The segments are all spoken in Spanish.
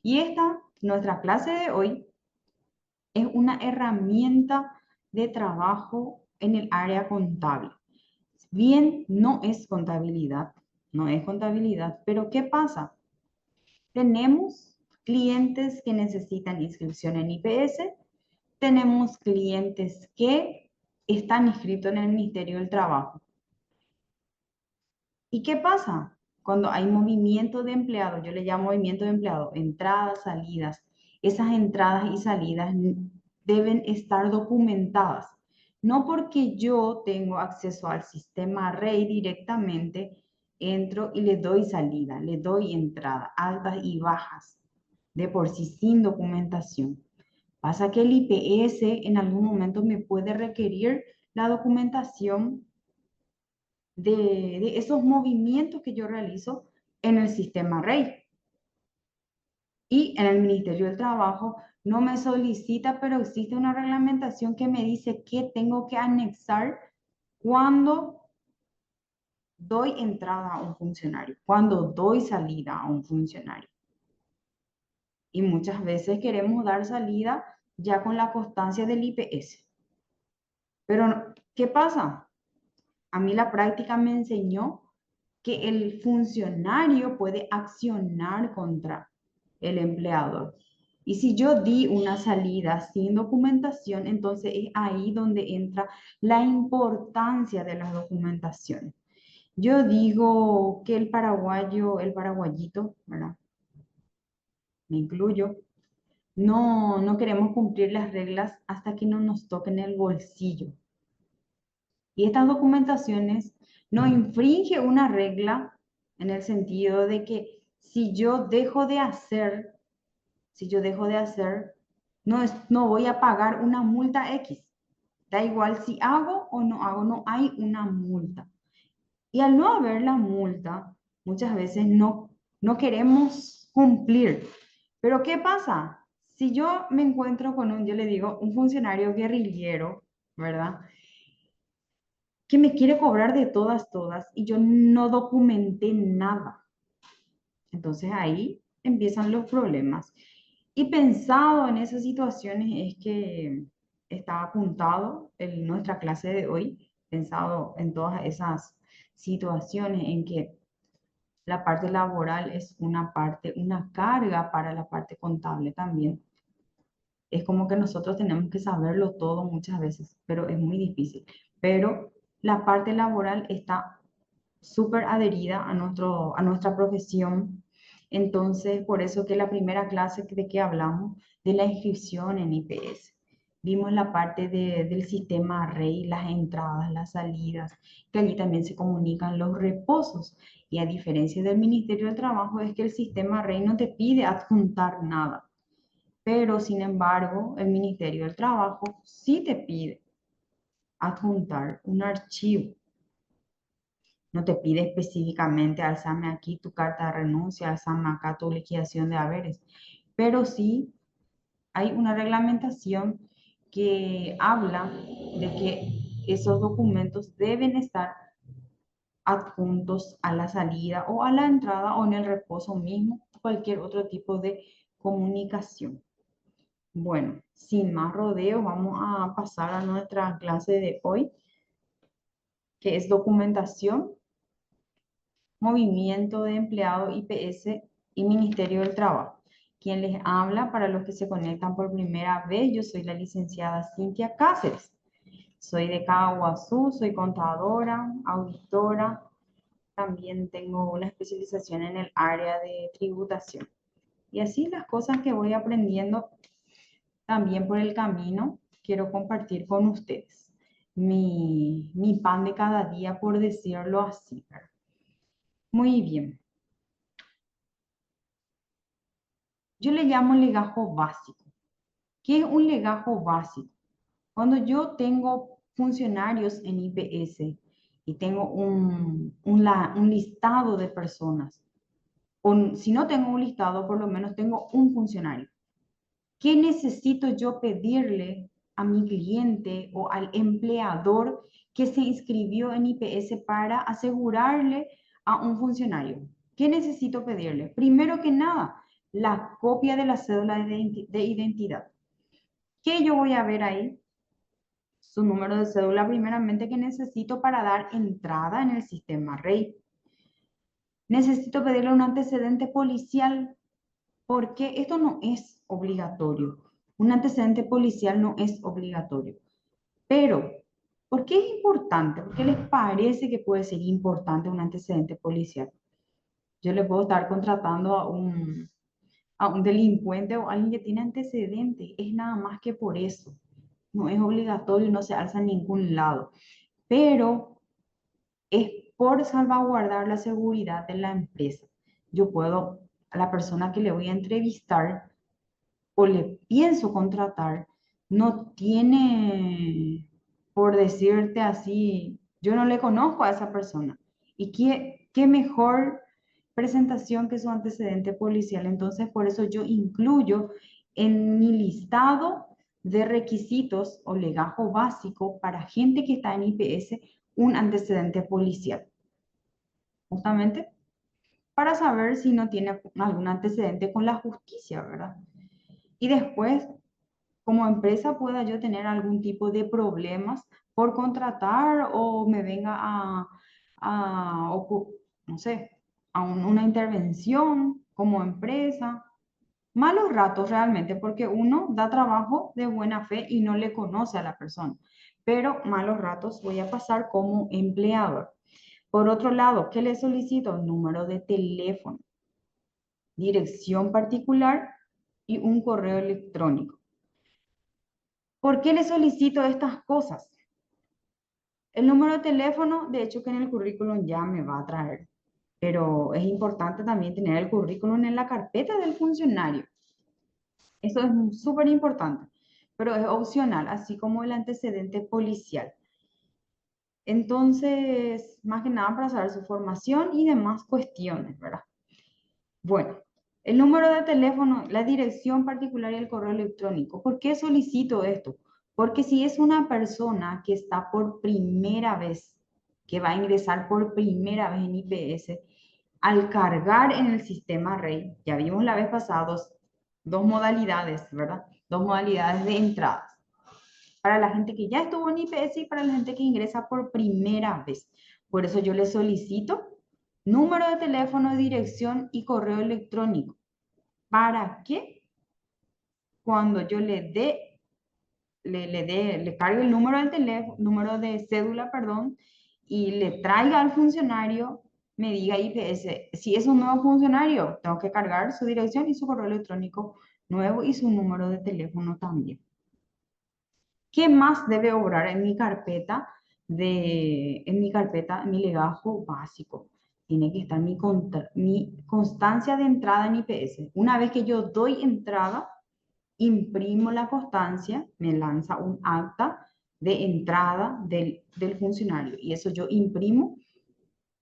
Y nuestra clase de hoy, es una herramienta de trabajo en el área contable. Bien, no es contabilidad, pero ¿qué pasa? Tenemos clientes que necesitan inscripción en IPS, tenemos clientes que están inscritos en el Ministerio del Trabajo. ¿Y qué pasa? Cuando hay movimiento de empleados, yo le llamo movimiento de empleados, entradas, salidas, esas entradas y salidas deben estar documentadas. No porque yo tengo acceso al sistema REI directamente, entro y le doy salida, le doy entrada, altas y bajas, de por sí sin documentación. Pasa que el IPS en algún momento me puede requerir la documentación de esos movimientos que yo realizo en el sistema REI. Y en el Ministerio del Trabajo no me solicita, pero existe una reglamentación que me dice que tengo que anexar cuando doy entrada a un funcionario, cuando doy salida a un funcionario. Y muchas veces queremos dar salida ya con la constancia del IPS. Pero, ¿qué pasa? A mí la práctica me enseñó que el funcionario puede accionar contra el empleador. Y si yo di una salida sin documentación, entonces es ahí donde entra la importancia de las documentaciones. Yo digo que el paraguayo, el paraguayito, ¿verdad? Me incluyo, no queremos cumplir las reglas hasta que no nos toquen el bolsillo. Y estas documentaciones no infringe una regla en el sentido de que si yo dejo de hacer, no voy a pagar una multa X. Da igual si hago o no hago, no hay una multa. Y al no haber la multa, muchas veces no queremos cumplir. Pero ¿qué pasa? Si yo me encuentro con yo le digo, un funcionario guerrillero, ¿verdad? Que me quiere cobrar de todas, y yo no documenté nada. Entonces ahí empiezan los problemas. Y pensado en esas situaciones es que está apuntado en nuestra clase de hoy, pensado en todas esas situaciones en que la parte laboral es una parte, una carga para la parte contable también. Es como que nosotros tenemos que saberlo todo muchas veces, pero es muy difícil. Pero la parte laboral está súper adherida a nuestra profesión. Entonces, por eso que la primera clase de que hablamos de la inscripción en IPS, vimos la parte del sistema REI, las entradas, las salidas, que allí también se comunican los reposos. Y a diferencia del Ministerio del Trabajo, es que el sistema REI no te pide adjuntar nada, pero sin embargo, el Ministerio del Trabajo sí te pide adjuntar un archivo. No te pide específicamente, alzame aquí tu carta de renuncia, alzame acá tu liquidación de haberes, pero sí hay una reglamentación que habla de que esos documentos deben estar adjuntos a la salida o a la entrada o en el reposo mismo, cualquier otro tipo de comunicación. Bueno, sin más rodeos, vamos a pasar a nuestra clase de hoy, que es documentación, movimiento de empleado IPS y Ministerio del Trabajo. Quien les habla, para los que se conectan por primera vez, yo soy la licenciada Cintia Cáceres. Soy de Caguazú, soy contadora, auditora, también tengo una especialización en el área de tributación. Y así las cosas que voy aprendiendo también por el camino, quiero compartir con ustedes mi pan de cada día, por decirlo así. Muy bien. Yo le llamo legajo básico. ¿Qué es un legajo básico? Cuando yo tengo funcionarios en IPS y tengo un listado de personas, o si no tengo un listado, por lo menos tengo un funcionario. ¿Qué necesito yo pedirle a mi cliente o al empleador que se inscribió en IPS para asegurarle a un funcionario? ¿Qué necesito pedirle? Primero que nada, la copia de la cédula de identidad. ¿Qué yo voy a ver ahí? Su número de cédula primeramente que necesito para dar entrada en el sistema REI. Necesito pedirle un antecedente policial porque esto no es obligatorio. Un antecedente policial no es obligatorio. Pero, ¿por qué es importante? ¿Por qué les parece que puede ser importante un antecedente policial? Yo le puedo estar contratando a un delincuente o alguien que tiene antecedentes. Es nada más que por eso. No es obligatorio, no se alza en ningún lado. Pero es por salvaguardar la seguridad de la empresa. Yo puedo, a la persona que le voy a entrevistar o le pienso contratar, no tiene, por decirte así, yo no le conozco a esa persona. ¿Y qué mejor presentación que su antecedente policial? Entonces, por eso yo incluyo en mi listado de requisitos o legajo básico para gente que está en IPS un antecedente policial. Justamente para saber si no tiene algún antecedente con la justicia, ¿verdad? Y después, como empresa, pueda yo tener algún tipo de problemas por contratar o me venga no sé, una intervención como empresa. Malos ratos realmente, porque uno da trabajo de buena fe y no le conoce a la persona, pero malos ratos voy a pasar como empleador. Por otro lado, ¿qué le solicito? Número de teléfono, dirección particular y un correo electrónico. ¿Por qué le solicito estas cosas? El número de teléfono, de hecho que en el currículum ya me va a traer, pero es importante también tener el currículum en la carpeta del funcionario. Eso es súper importante, pero es opcional, así como el antecedente policial. Entonces, más que nada para saber su formación y demás cuestiones, ¿verdad? Bueno, el número de teléfono, la dirección particular y el correo electrónico. ¿Por qué solicito esto? Porque si es una persona que está por primera vez, que va a ingresar por primera vez en IPS, al cargar en el sistema REI, ya vimos la vez pasada dos modalidades, ¿verdad? Dos modalidades de entradas. Para la gente que ya estuvo en IPS y para la gente que ingresa por primera vez. Por eso yo le solicito número de teléfono, dirección y correo electrónico. ¿Para qué? Cuando yo le cargue el número del teléfono, número de cédula, perdón, y le traiga al funcionario, me diga IPS, si es un nuevo funcionario, tengo que cargar su dirección y su correo electrónico nuevo y su número de teléfono también. ¿Qué más debe obrar en mi carpeta en mi legajo básico? Tiene que estar mi constancia de entrada en IPS. Una vez que yo doy entrada, imprimo la constancia, me lanza un acta de entrada del funcionario y eso yo imprimo.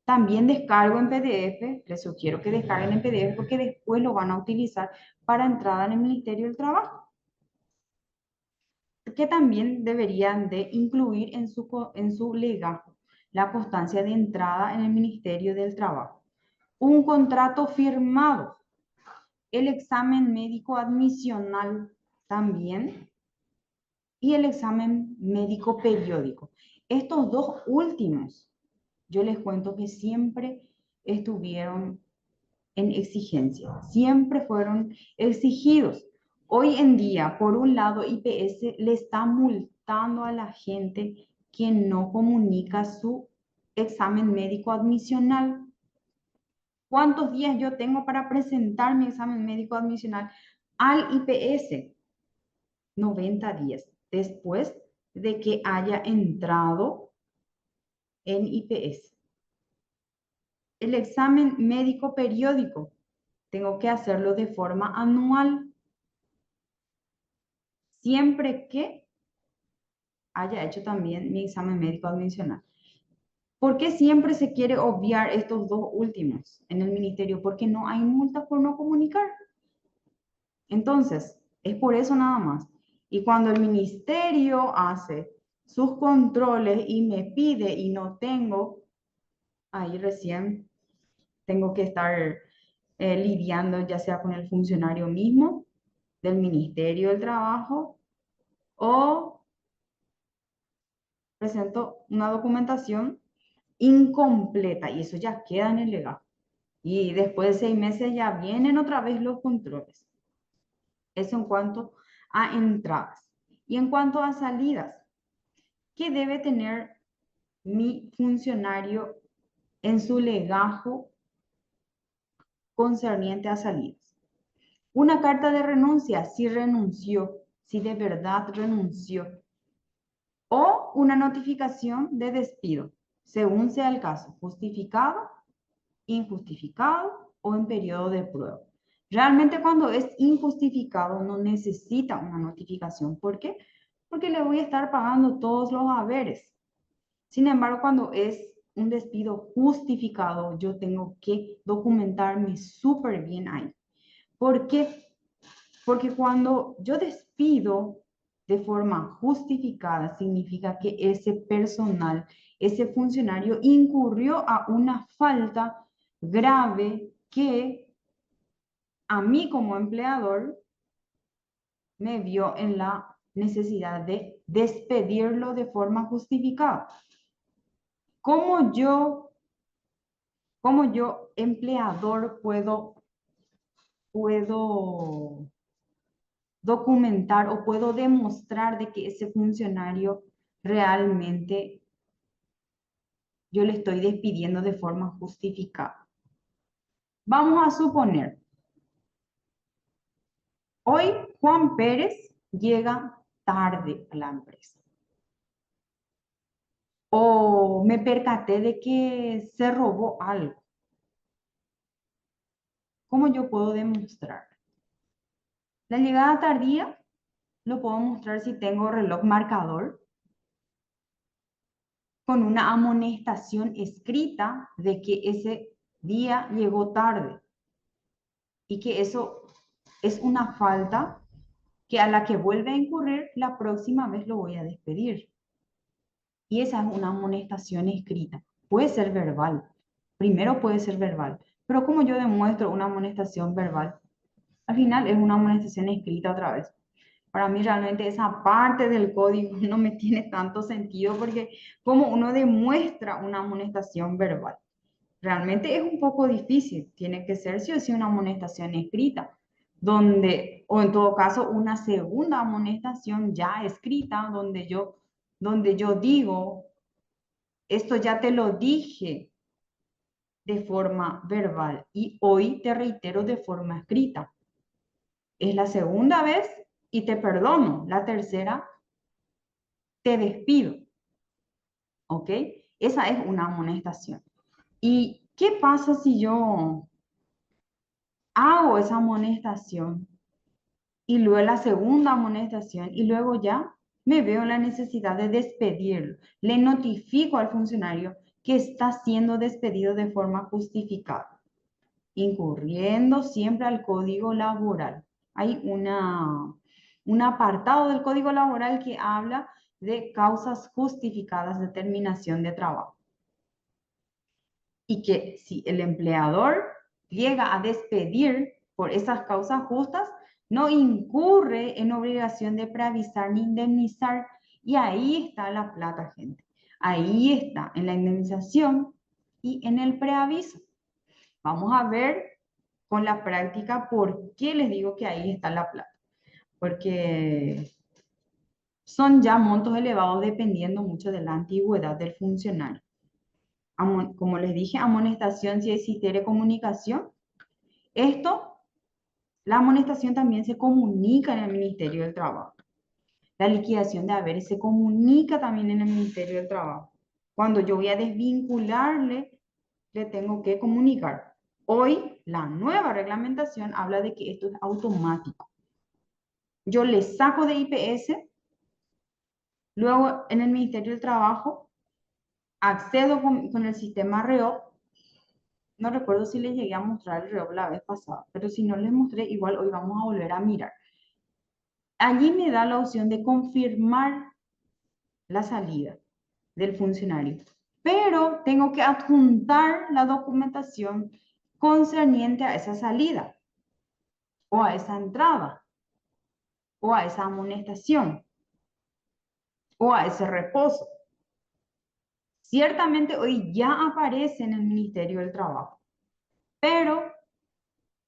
También descargo en PDF, les sugiero que descarguen en PDF porque después lo van a utilizar para entrada en el Ministerio del Trabajo, que también deberían de incluir en su legajo la constancia de entrada en el Ministerio del Trabajo. Un contrato firmado, el examen médico admisional también y el examen médico periódico. Estos dos últimos, yo les cuento que siempre estuvieron en exigencia, siempre fueron exigidos. Hoy en día, por un lado, IPS le está multando a la gente que no comunica su examen médico admisional. ¿Cuántos días yo tengo para presentar mi examen médico admisional al IPS? 90 días después de que haya entrado en IPS. El examen médico periódico tengo que hacerlo de forma anual, siempre que haya hecho también mi examen médico admisional. ¿Por qué siempre se quiere obviar estos dos últimos en el ministerio? Porque no hay multas por no comunicar. Entonces, es por eso nada más. Y cuando el ministerio hace sus controles y me pide y no tengo, ahí recién tengo que estar lidiando ya sea con el funcionario mismo del Ministerio del Trabajo o presento una documentación incompleta y eso ya queda en el legajo. Y después de 6 meses ya vienen otra vez los controles. Eso en cuanto a entradas. Y en cuanto a salidas, ¿qué debe tener mi funcionario en su legajo concerniente a salidas? Una carta de renuncia, si renunció, si de verdad renunció, o una notificación de despido, según sea el caso, justificado, injustificado o en periodo de prueba. Realmente cuando es injustificado no necesita una notificación. ¿Por qué? Porque le voy a estar pagando todos los haberes. Sin embargo, cuando es un despido justificado, yo tengo que documentarme súper bien ahí. ¿Por qué? Porque cuando yo despido de forma justificada, significa que ese personal, ese funcionario incurrió a una falta grave que a mí como empleador me vio en la necesidad de despedirlo de forma justificada. ¿Cómo yo empleador puedo documentar o puedo demostrar de que ese funcionario realmente yo le estoy despidiendo de forma justificada? Vamos a suponer, hoy Juan Pérez llega tarde a la empresa o me percaté de que se robó algo. ¿Cómo yo puedo demostrar? La llegada tardía lo puedo mostrar si tengo reloj marcador con una amonestación escrita de que ese día llegó tarde y que eso es una falta que a la que vuelve a incurrir, la próxima vez lo voy a despedir. Y esa es una amonestación escrita. Puede ser verbal. Primero puede ser verbal. Pero como yo demuestro una amonestación verbal, al final es una amonestación escrita otra vez. Para mí realmente esa parte del código no me tiene tanto sentido porque como uno demuestra una amonestación verbal. Realmente es un poco difícil. Tiene que ser sí o sí una amonestación escrita, donde, o en todo caso, una segunda amonestación ya escrita, donde yo digo, esto ya te lo dije de forma verbal y hoy te reitero de forma escrita. Es la segunda vez y te perdono. La tercera, te despido. ¿Ok? Esa es una amonestación. ¿Y qué pasa si yo hago esa amonestación y luego la segunda amonestación y luego ya me veo en la necesidad de despedirlo? Le notifico al funcionario que está siendo despedido de forma justificada, incurriendo siempre al código laboral. Hay un apartado del código laboral que habla de causas justificadas de terminación de trabajo. Y que si el empleador llega a despedir por esas causas justas, no incurre en obligación de preavisar ni indemnizar. Y ahí está la plata, gente. Ahí está, en la indemnización y en el preaviso. Vamos a ver con la práctica por qué les digo que ahí está la plata. Porque son ya montos elevados dependiendo mucho de la antigüedad del funcionario. Como les dije, amonestación si existiera comunicación. Esto, la amonestación también se comunica en el Ministerio del Trabajo. La liquidación de haberes se comunica también en el Ministerio del Trabajo. Cuando yo voy a desvincularle, le tengo que comunicar. Hoy, la nueva reglamentación habla de que esto es automático. Yo le saco de IPS, luego en el Ministerio del Trabajo, accedo con el sistema REO. No recuerdo si les llegué a mostrar el REO la vez pasada, pero si no les mostré, igual hoy vamos a volver a mirar. Allí me da la opción de confirmar la salida del funcionario, pero tengo que adjuntar la documentación concerniente a esa salida o a esa entrada o a esa amonestación o a ese reposo. Ciertamente hoy ya aparece en el Ministerio del Trabajo, pero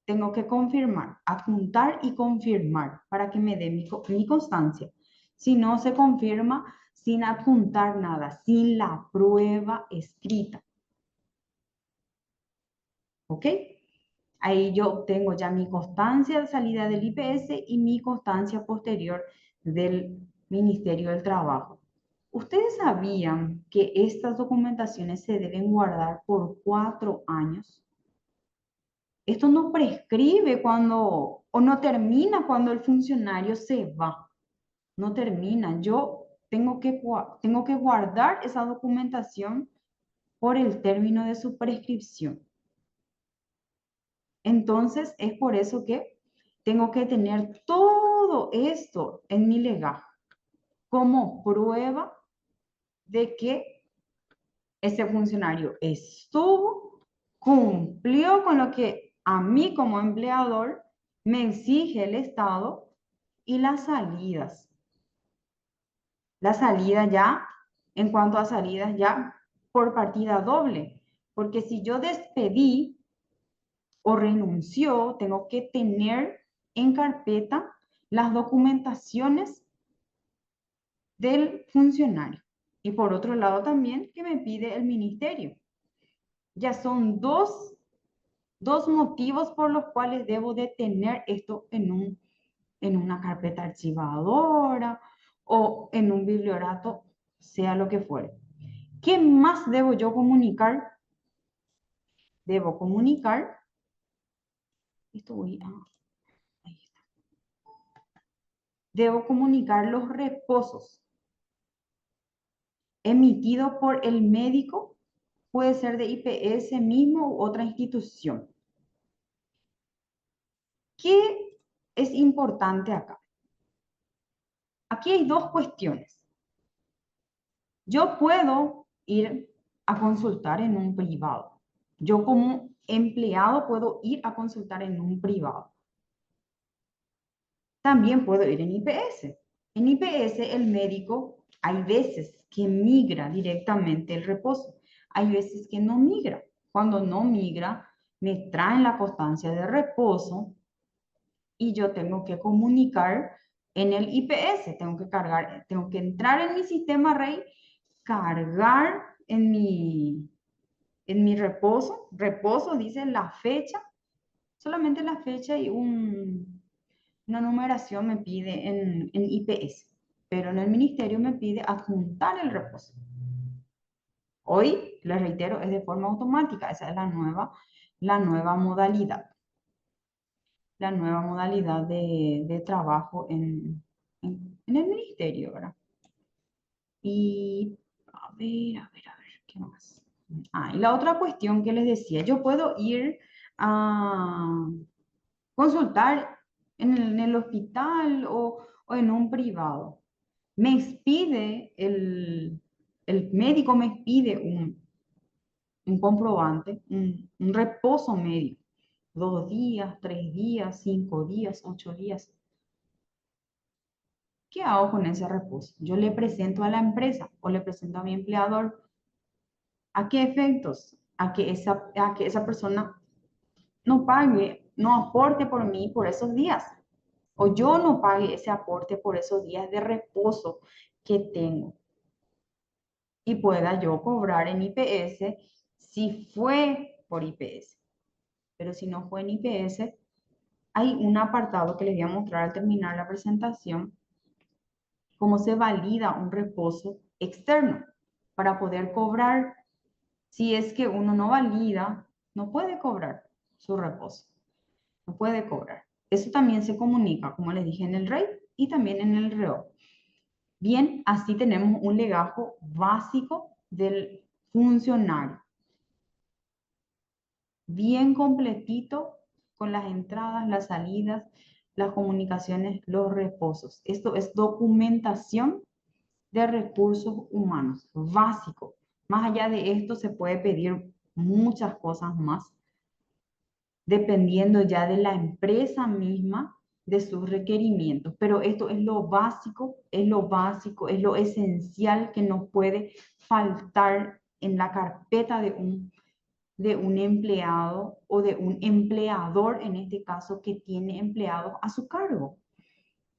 tengo que confirmar, adjuntar y confirmar para que me dé mi constancia. Si no se confirma sin adjuntar nada, sin la prueba escrita. ¿Ok? Ahí yo tengo ya mi constancia de salida del IPS y mi constancia posterior del Ministerio del Trabajo. ¿Ustedes sabían que estas documentaciones se deben guardar por 4 años? Esto no prescribe cuando, o no termina cuando el funcionario se va. No termina. Yo tengo que guardar esa documentación por el término de su prescripción. Entonces, es por eso que tengo que tener todo esto en mi legajo como prueba de que ese funcionario estuvo, cumplió con lo que a mí como empleador me exige el Estado y las salidas. La salida ya, en cuanto a salidas ya por partida doble, porque si yo despedí o renunció, tengo que tener en carpeta las documentaciones del funcionario. Y por otro lado también que me pide el ministerio. Ya son dos motivos por los cuales debo de tener esto en una carpeta archivadora o en un bibliorato, sea lo que fuere. ¿Qué más debo yo comunicar? Debo comunicar, ahí está. Debo comunicar los reposos emitidos por el médico, puede ser de IPS mismo u otra institución. ¿Qué es importante acá? Aquí hay dos cuestiones. Yo puedo ir a consultar en un privado. Yo como empleado puedo ir a consultar en un privado. También puedo ir en IPS. En IPS el médico hay veces que migra directamente el reposo. Hay veces que no migra. Cuando no migra, me traen la constancia de reposo y yo tengo que comunicar en el IPS. Tengo que entrar en mi sistema REI, cargar en mi reposo dice la fecha, solamente la fecha y una numeración me pide en IPS, pero en el ministerio me pide adjuntar el reposo. Hoy, les reitero, es de forma automática, esa es la nueva modalidad. La nueva modalidad de trabajo en el ministerio, ¿verdad? Y a ver, ¿qué más? Ah, y la otra cuestión que les decía, yo puedo ir a consultar en el hospital o en un privado. Me expide, el médico me expide un comprobante, un reposo médico. 2 días, 3 días, 5 días, 8 días. ¿Qué hago con ese reposo? Yo le presento a la empresa o le presento a mi empleador. ¿A qué efectos? A que esa persona no pague, no aporte por mí por esos días. O yo no pague ese aporte por esos días de reposo que tengo. Y pueda yo cobrar en IPS si fue por IPS. Pero si no fue en IPS, hay un apartado que les voy a mostrar al terminar la presentación, cómo se valida un reposo externo para poder cobrar. Si es que uno no valida, no puede cobrar su reposo, no puede cobrar. Eso también se comunica, como les dije, en el REI y también en el REO. Bien, así tenemos un legajo básico del funcionario. Bien completito con las entradas, las salidas, las comunicaciones, los reposos. Esto es documentación de recursos humanos, básico. Más allá de esto se puede pedir muchas cosas más, dependiendo ya de la empresa misma, de sus requerimientos. Pero esto es lo básico, es lo esencial que no puede faltar en la carpeta de un empleado o de un empleador, en este caso, que tiene empleados a su cargo,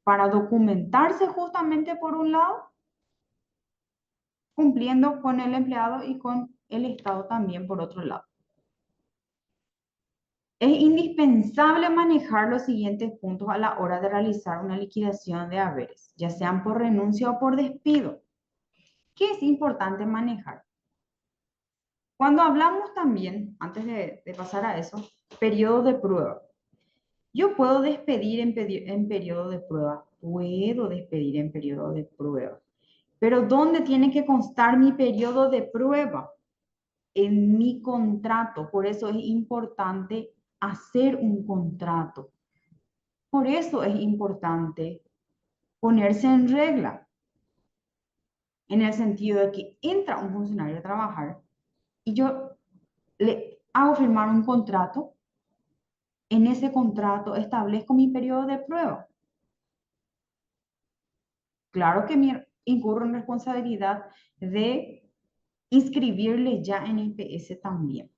para documentarse justamente por un lado, cumpliendo con el empleado y con el Estado también por otro lado. Es indispensable manejar los siguientes puntos a la hora de realizar una liquidación de haberes, ya sean por renuncia o por despido. ¿Qué es importante manejar? Cuando hablamos también, antes de pasar a eso, periodo de prueba. Yo puedo despedir en periodo de prueba. Puedo despedir en periodo de prueba. Pero ¿dónde tiene que constar mi periodo de prueba? En mi contrato. Por eso es importante hacer un contrato. Por eso es importante ponerse en regla, en el sentido de que entra un funcionario a trabajar y yo le hago firmar un contrato. En ese contrato establezco mi periodo de prueba. Claro que incurro en responsabilidad de inscribirle ya en IPS también,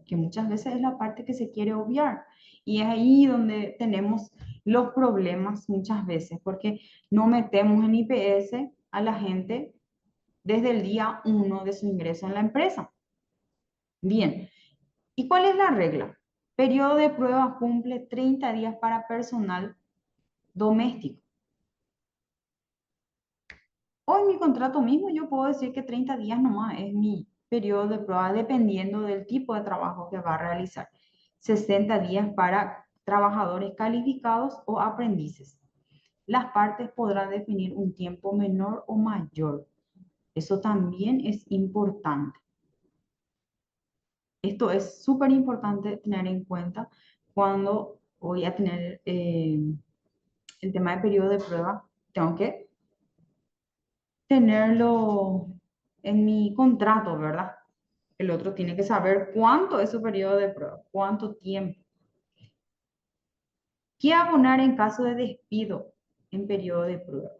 que muchas veces es la parte que se quiere obviar. Y es ahí donde tenemos los problemas muchas veces, porque no metemos en IPS a la gente desde el día 1 de su ingreso en la empresa. Bien, ¿y cuál es la regla? Periodo de prueba cumple 30 días para personal doméstico. Hoy mi contrato mismo yo puedo decir que 30 días nomás es mi periodo de prueba dependiendo del tipo de trabajo que va a realizar. 60 días para trabajadores calificados o aprendices. Las partes podrán definir un tiempo menor o mayor. Eso también es importante. Esto es súper importante tener en cuenta cuando voy a tener el tema de periodo de prueba. Tengo que tenerlo en mi contrato, ¿verdad? El otro tiene que saber cuánto es su periodo de prueba, cuánto tiempo. ¿Qué abonar en caso de despido en periodo de prueba?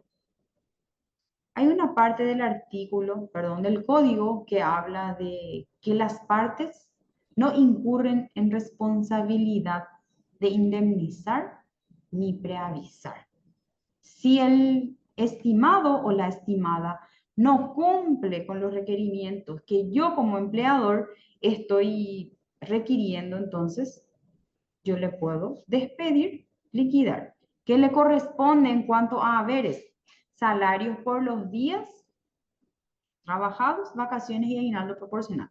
Hay una parte del artículo, perdón, del código que habla de que las partes no incurren en responsabilidad de indemnizar ni preavisar. Si el estimado o la estimada no cumple con los requerimientos que yo como empleador estoy requiriendo, entonces yo le puedo despedir, liquidar. ¿Qué le corresponde en cuanto a haberes? Salarios por los días trabajados, vacaciones y aguinaldo proporcional.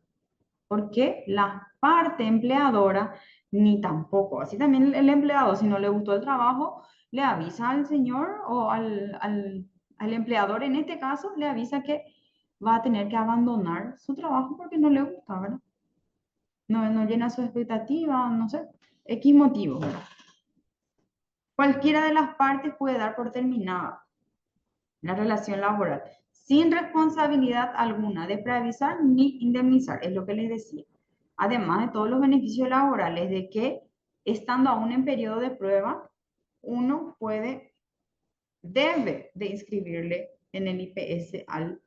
Porque la parte empleadora ni tampoco, así también el empleado, si no le gustó el trabajo, le avisa al señor o al empleador, en este caso, le avisa que va a tener que abandonar su trabajo porque no le gusta, ¿verdad? No llena su expectativa, no sé, X motivo, ¿verdad? Cualquiera de las partes puede dar por terminada la relación laboral sin responsabilidad alguna de preavisar ni indemnizar, es lo que les decía. Además de todos los beneficios laborales de que estando aún en periodo de prueba, uno debe de inscribirle en el IPS al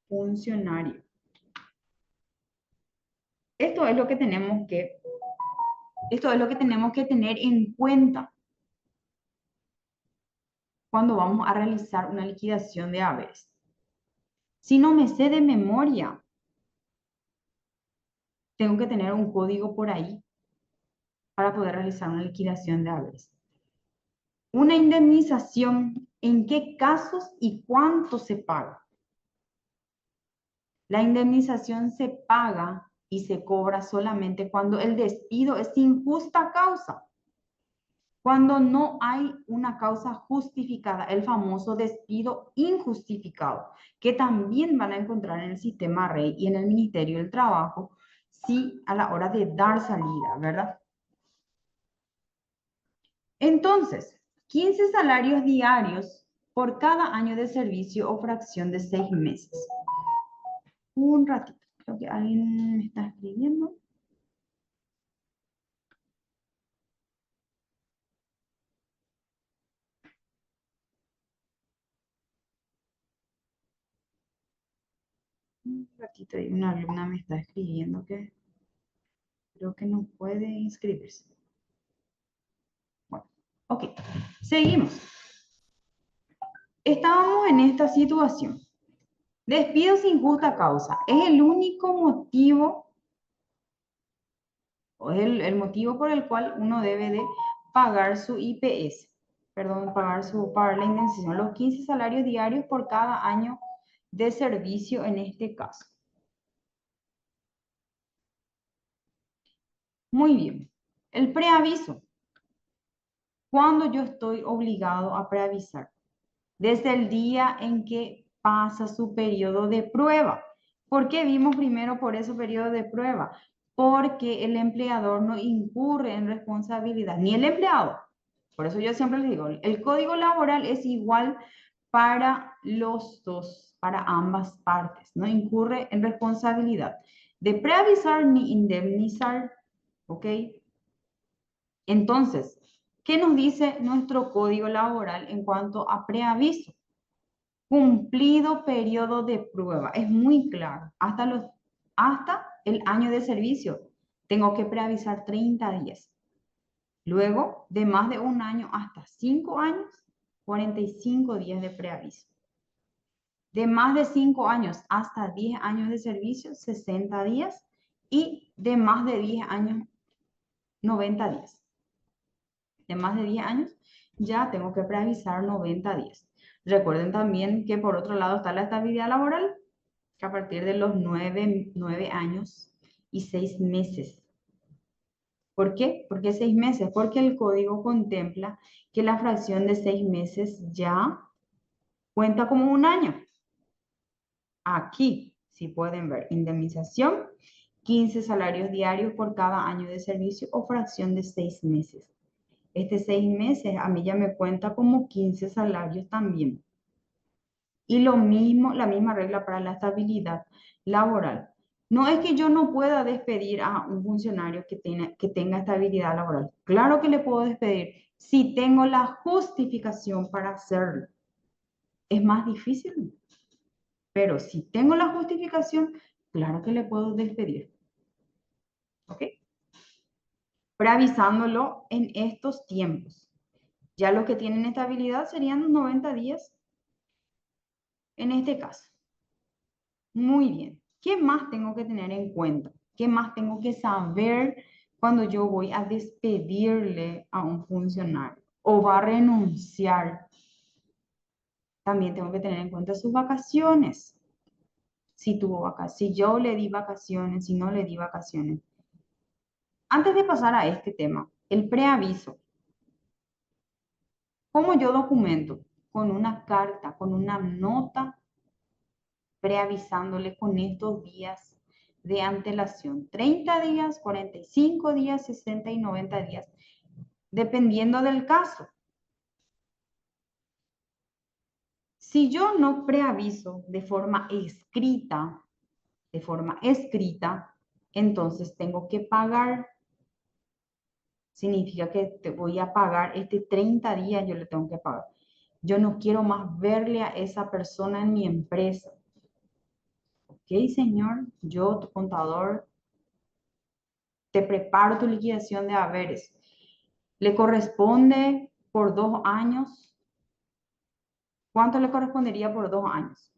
funcionario. Esto es lo que tenemos que, esto es lo que tenemos que tener en cuenta cuando vamos a realizar una liquidación de haberes. Si no me sé de memoria, tengo que tener un código por ahí para poder realizar una liquidación de haberes. Una indemnización, ¿en qué casos y cuánto se paga? La indemnización se paga y se cobra solamente cuando el despido es sin justa causa. Cuando no hay una causa justificada, el famoso despido injustificado, que también van a encontrar en el sistema REI y en el Ministerio del Trabajo, sí, a la hora de dar salida, ¿verdad? Entonces, 15 salarios diarios por cada año de servicio o fracción de 6 meses. Un ratito, creo que alguien me está escribiendo. Un ratito, y una alumna me está escribiendo que creo que no puede inscribirse. Bueno, ok, seguimos. Estábamos en esta situación. Despido sin justa causa. Es el único motivo, o es el motivo por el cual uno debe de pagar su IPS. Perdón, pagar la indemnización. Los 15 salarios diarios por cada año de servicio en este caso. Muy bien. El preaviso. ¿Cuándo yo estoy obligado a preavisar? Desde el día en que pasa su periodo de prueba. ¿Por qué vimos primero por ese periodo de prueba? Porque el empleador no incurre en responsabilidad, ni el empleado. Por eso yo siempre les digo, el código laboral es igual para los dos, para ambas partes. No incurre en responsabilidad de preavisar ni indemnizar, ¿ok? Entonces, ¿qué nos dice nuestro código laboral en cuanto a preaviso? Cumplido periodo de prueba. Es muy claro. Hasta el año de servicio. Tengo que preavisar 30 días. Luego, de más de un año hasta 5 años, 45 días de preaviso. De más de 5 años hasta 10 años de servicio, 60 días. Y de más de 10 años, 90 días. De más de 10 años, ya tengo que preavisar 90 días. Recuerden también que por otro lado está la estabilidad laboral, que a partir de los 9 años y 6 meses. ¿Por qué? ¿Por qué 6 meses? Porque el código contempla que la fracción de 6 meses ya cuenta como un año. Aquí, si pueden ver, indemnización, 15 salarios diarios por cada año de servicio o fracción de 6 meses. Este 6 meses a mí ya me cuenta como 15 salarios también. Y lo mismo, la misma regla para la estabilidad laboral. No es que yo no pueda despedir a un funcionario que tenga estabilidad laboral. Claro que le puedo despedir si tengo la justificación para hacerlo. Es más difícil, pero si tengo la justificación, claro que le puedo despedir. ¿Ok? Preavisándolo en estos tiempos. Ya los que tienen estabilidad serían 90 días en este caso. Muy bien. ¿Qué más tengo que tener en cuenta? ¿Qué más tengo que saber cuando yo voy a despedirle a un funcionario o va a renunciar? También tengo que tener en cuenta sus vacaciones. Si tuvo vacaciones, si yo le di vacaciones, si no le di vacaciones. Antes de pasar a este tema, el preaviso. ¿Cómo yo documento? Con una carta, con una nota preavisándole con estos días de antelación. 30 días, 45 días, 60 y 90 días, dependiendo del caso. Si yo no preaviso de forma escrita, entonces tengo que pagar. Significa que te voy a pagar 30 días, yo le tengo que pagar. Yo no quiero más verle a esa persona en mi empresa. Ok, señor, yo, tu contador, te preparo tu liquidación de haberes. Le corresponde por 2 años. ¿Cuánto le correspondería por 2 años?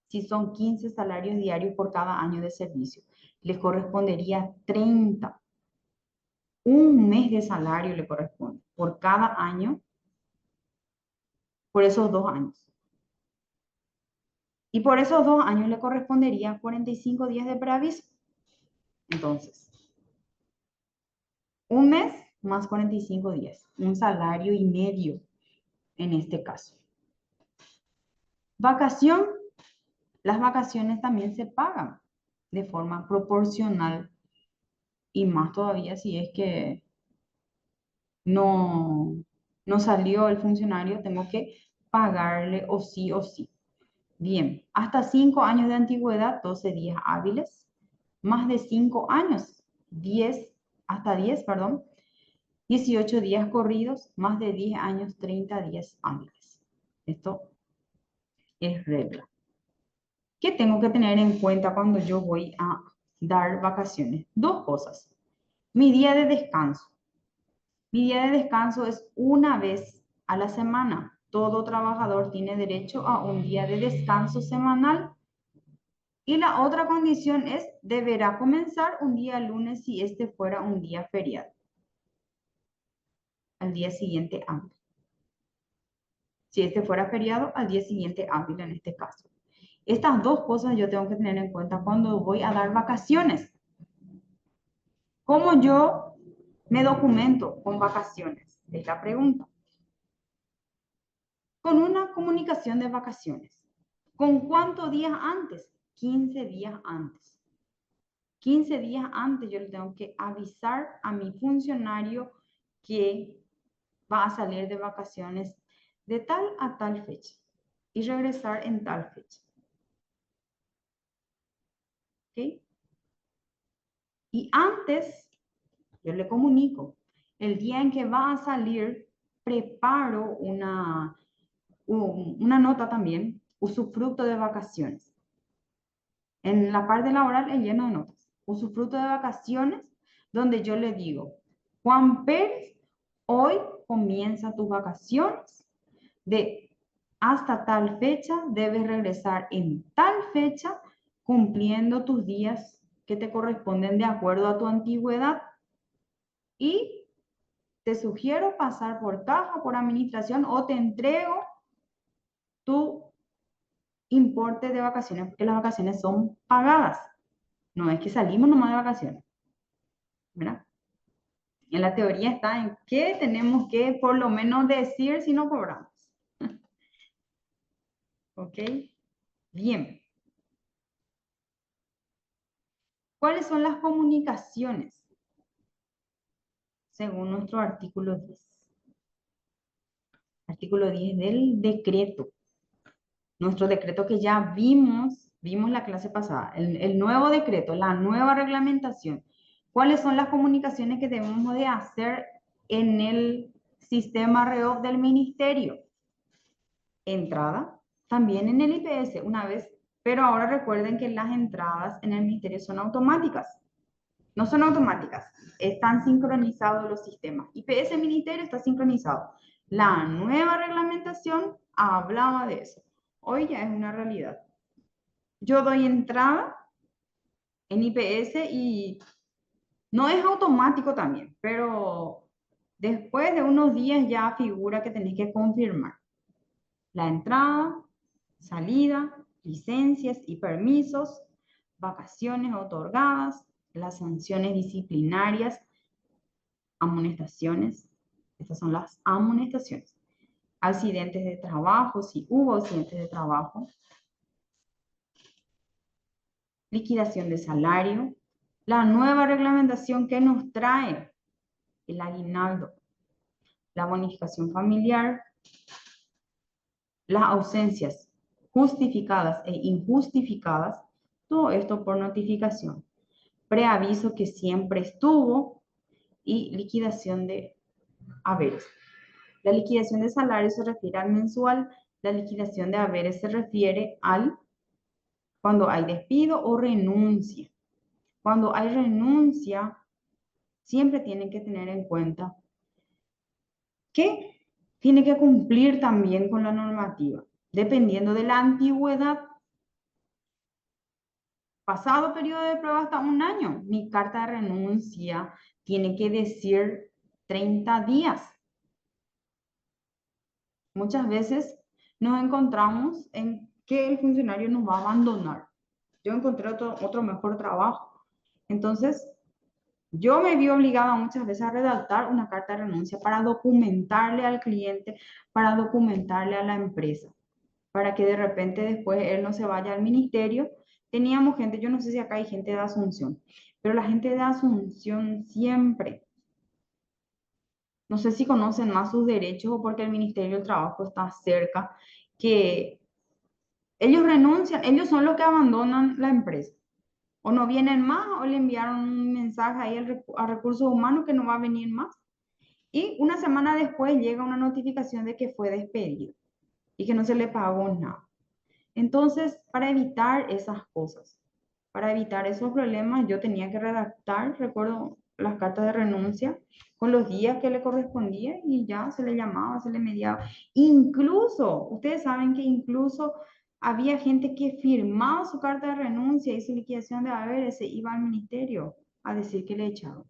Si son 15 salarios diarios por cada año de servicio, le correspondería 30. Un mes de salario le corresponde por cada año, por esos 2 años. Y por esos 2 años le correspondería 45 días de preaviso. Entonces, un mes más 45 días, un salario y medio en este caso. Vacación, las vacaciones también se pagan de forma proporcional y más todavía si es que no, no salió el funcionario, tengo que pagarle o sí o sí. Bien, hasta 5 años de antigüedad, 12 días hábiles, más de 5 años, 10, hasta 10, perdón, 18 días corridos, más de 10 años, 30 días hábiles. Esto es regla. ¿Qué tengo que tener en cuenta cuando yo voy a dar vacaciones? Dos cosas. Mi día de descanso. Mi día de descanso es una vez a la semana. Todo trabajador tiene derecho a un día de descanso semanal. Y la otra condición es, deberá comenzar un día lunes si este fuera un día feriado. Al día siguiente hábil. Si este fuera feriado, al día siguiente hábil en este caso. Estas dos cosas yo tengo que tener en cuenta cuando voy a dar vacaciones. ¿Cómo yo me documento con vacaciones? Es la pregunta. Con una comunicación de vacaciones. ¿Con cuántos días antes? 15 días antes. 15 días antes yo le tengo que avisar a mi funcionario que va a salir de vacaciones de tal a tal fecha y regresar en tal fecha. ¿Ok? Y antes yo le comunico, el día en que va a salir, preparo una nota también, usufructo de vacaciones. En la parte laboral, el lleno de notas. Usufructo de vacaciones, donde yo le digo, Juan Pérez, hoy comienza tus vacaciones de hasta tal fecha, debes regresar en tal fecha, cumpliendo tus días que te corresponden de acuerdo a tu antigüedad. Y te sugiero pasar por caja, por administración o te entrego tu importe de vacaciones, porque las vacaciones son pagadas. No es que salimos nomás de vacaciones, ¿verdad? En la teoría está en qué tenemos que por lo menos decir si no cobramos. ¿Ok? Bien. ¿Cuáles son las comunicaciones? Según nuestro artículo 10. Artículo 10 del decreto. Nuestro decreto que ya vimos la clase pasada. El nuevo decreto, la nueva reglamentación. ¿Cuáles son las comunicaciones que debemos de hacer en el sistema REOP del ministerio? Entrada, también en el IPS una vez, pero ahora recuerden que las entradas en el ministerio son automáticas. No son automáticas, están sincronizados los sistemas. IPS Ministerio está sincronizado. La nueva reglamentación hablaba de eso. Hoy ya es una realidad. Yo doy entrada en IPS y no es automático también, pero después de unos días ya figura que tenés que confirmar la entrada, salida, licencias y permisos, vacaciones otorgadas, las sanciones disciplinarias, amonestaciones. Estas son las amonestaciones. Accidentes de trabajo, si hubo accidentes de trabajo. Liquidación de salario. La nueva reglamentación que nos trae el aguinaldo. La bonificación familiar. Las ausencias justificadas e injustificadas. Todo esto por notificación. Preaviso que siempre estuvo y liquidación de haberes. La liquidación de salario se refiere al mensual, la liquidación de haberes se refiere al cuando hay despido o renuncia. Cuando hay renuncia, siempre tienen que tener en cuenta que tiene que cumplir también con la normativa, dependiendo de la antigüedad. Pasado periodo de prueba hasta un año, mi carta de renuncia tiene que decir 30 días. Muchas veces nos encontramos en que el funcionario nos va a abandonar. Yo encontré otro mejor trabajo. Entonces, yo me vi obligada muchas veces a redactar una carta de renuncia para documentarle al cliente, para documentarle a la empresa, para que de repente después él no se vaya al ministerio. Teníamos gente, yo no sé si acá hay gente de Asunción, pero la gente de Asunción siempre, no sé si conocen más sus derechos o porque el Ministerio del Trabajo está cerca, que ellos renuncian, ellos son los que abandonan la empresa. O no vienen más o le enviaron un mensaje ahí a recursos humanos que no va a venir más. Y una semana después llega una notificación de que fue despedido y que no se le pagó nada. Entonces, para evitar esas cosas, para evitar esos problemas, yo tenía que redactar, recuerdo, las cartas de renuncia con los días que le correspondía y ya se le llamaba, se le mediaba. Incluso, ustedes saben que incluso había gente que firmaba su carta de renuncia y su liquidación de haberes, se iba al ministerio a decir que le echaban.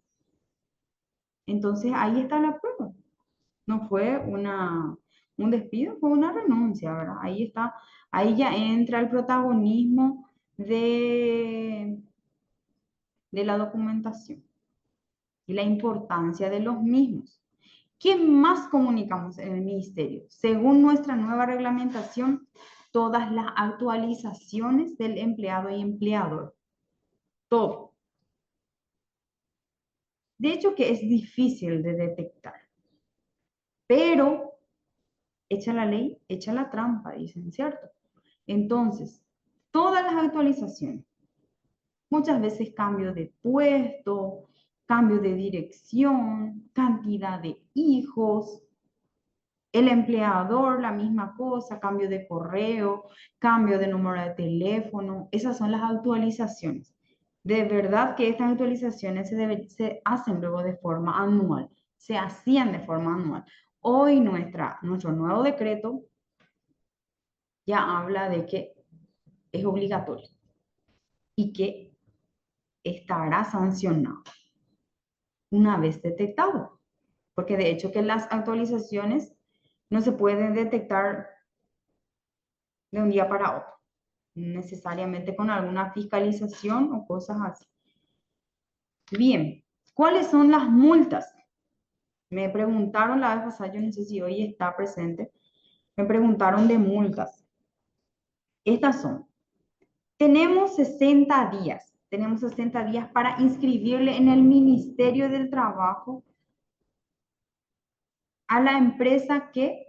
Entonces, ahí está la prueba. No fue un despido, fue una renuncia, ¿verdad? Ahí está, ahí ya entra el protagonismo de la documentación y la importancia de los mismos. ¿Qué más comunicamos en el ministerio? Según nuestra nueva reglamentación, todas las actualizaciones del empleado y empleador. Todo. De hecho que es difícil de detectar, pero echa la ley, echa la trampa, dicen, ¿cierto? Entonces, todas las actualizaciones, muchas veces cambio de puesto, cambio de dirección, cantidad de hijos, el empleador, la misma cosa, cambio de correo, cambio de número de teléfono, esas son las actualizaciones. De verdad que estas actualizaciones se hacen luego de forma anual, se hacían de forma anual. Hoy nuestro nuevo decreto ya habla de que es obligatorio y que estará sancionado una vez detectado. Porque de hecho que las actualizaciones no se pueden detectar de un día para otro, necesariamente con alguna fiscalización o cosas así. Bien, ¿cuáles son las multas? Me preguntaron la vez pasada, yo no sé si hoy está presente, me preguntaron de multas. Estas son, tenemos 60 días para inscribirle en el Ministerio del Trabajo a la empresa que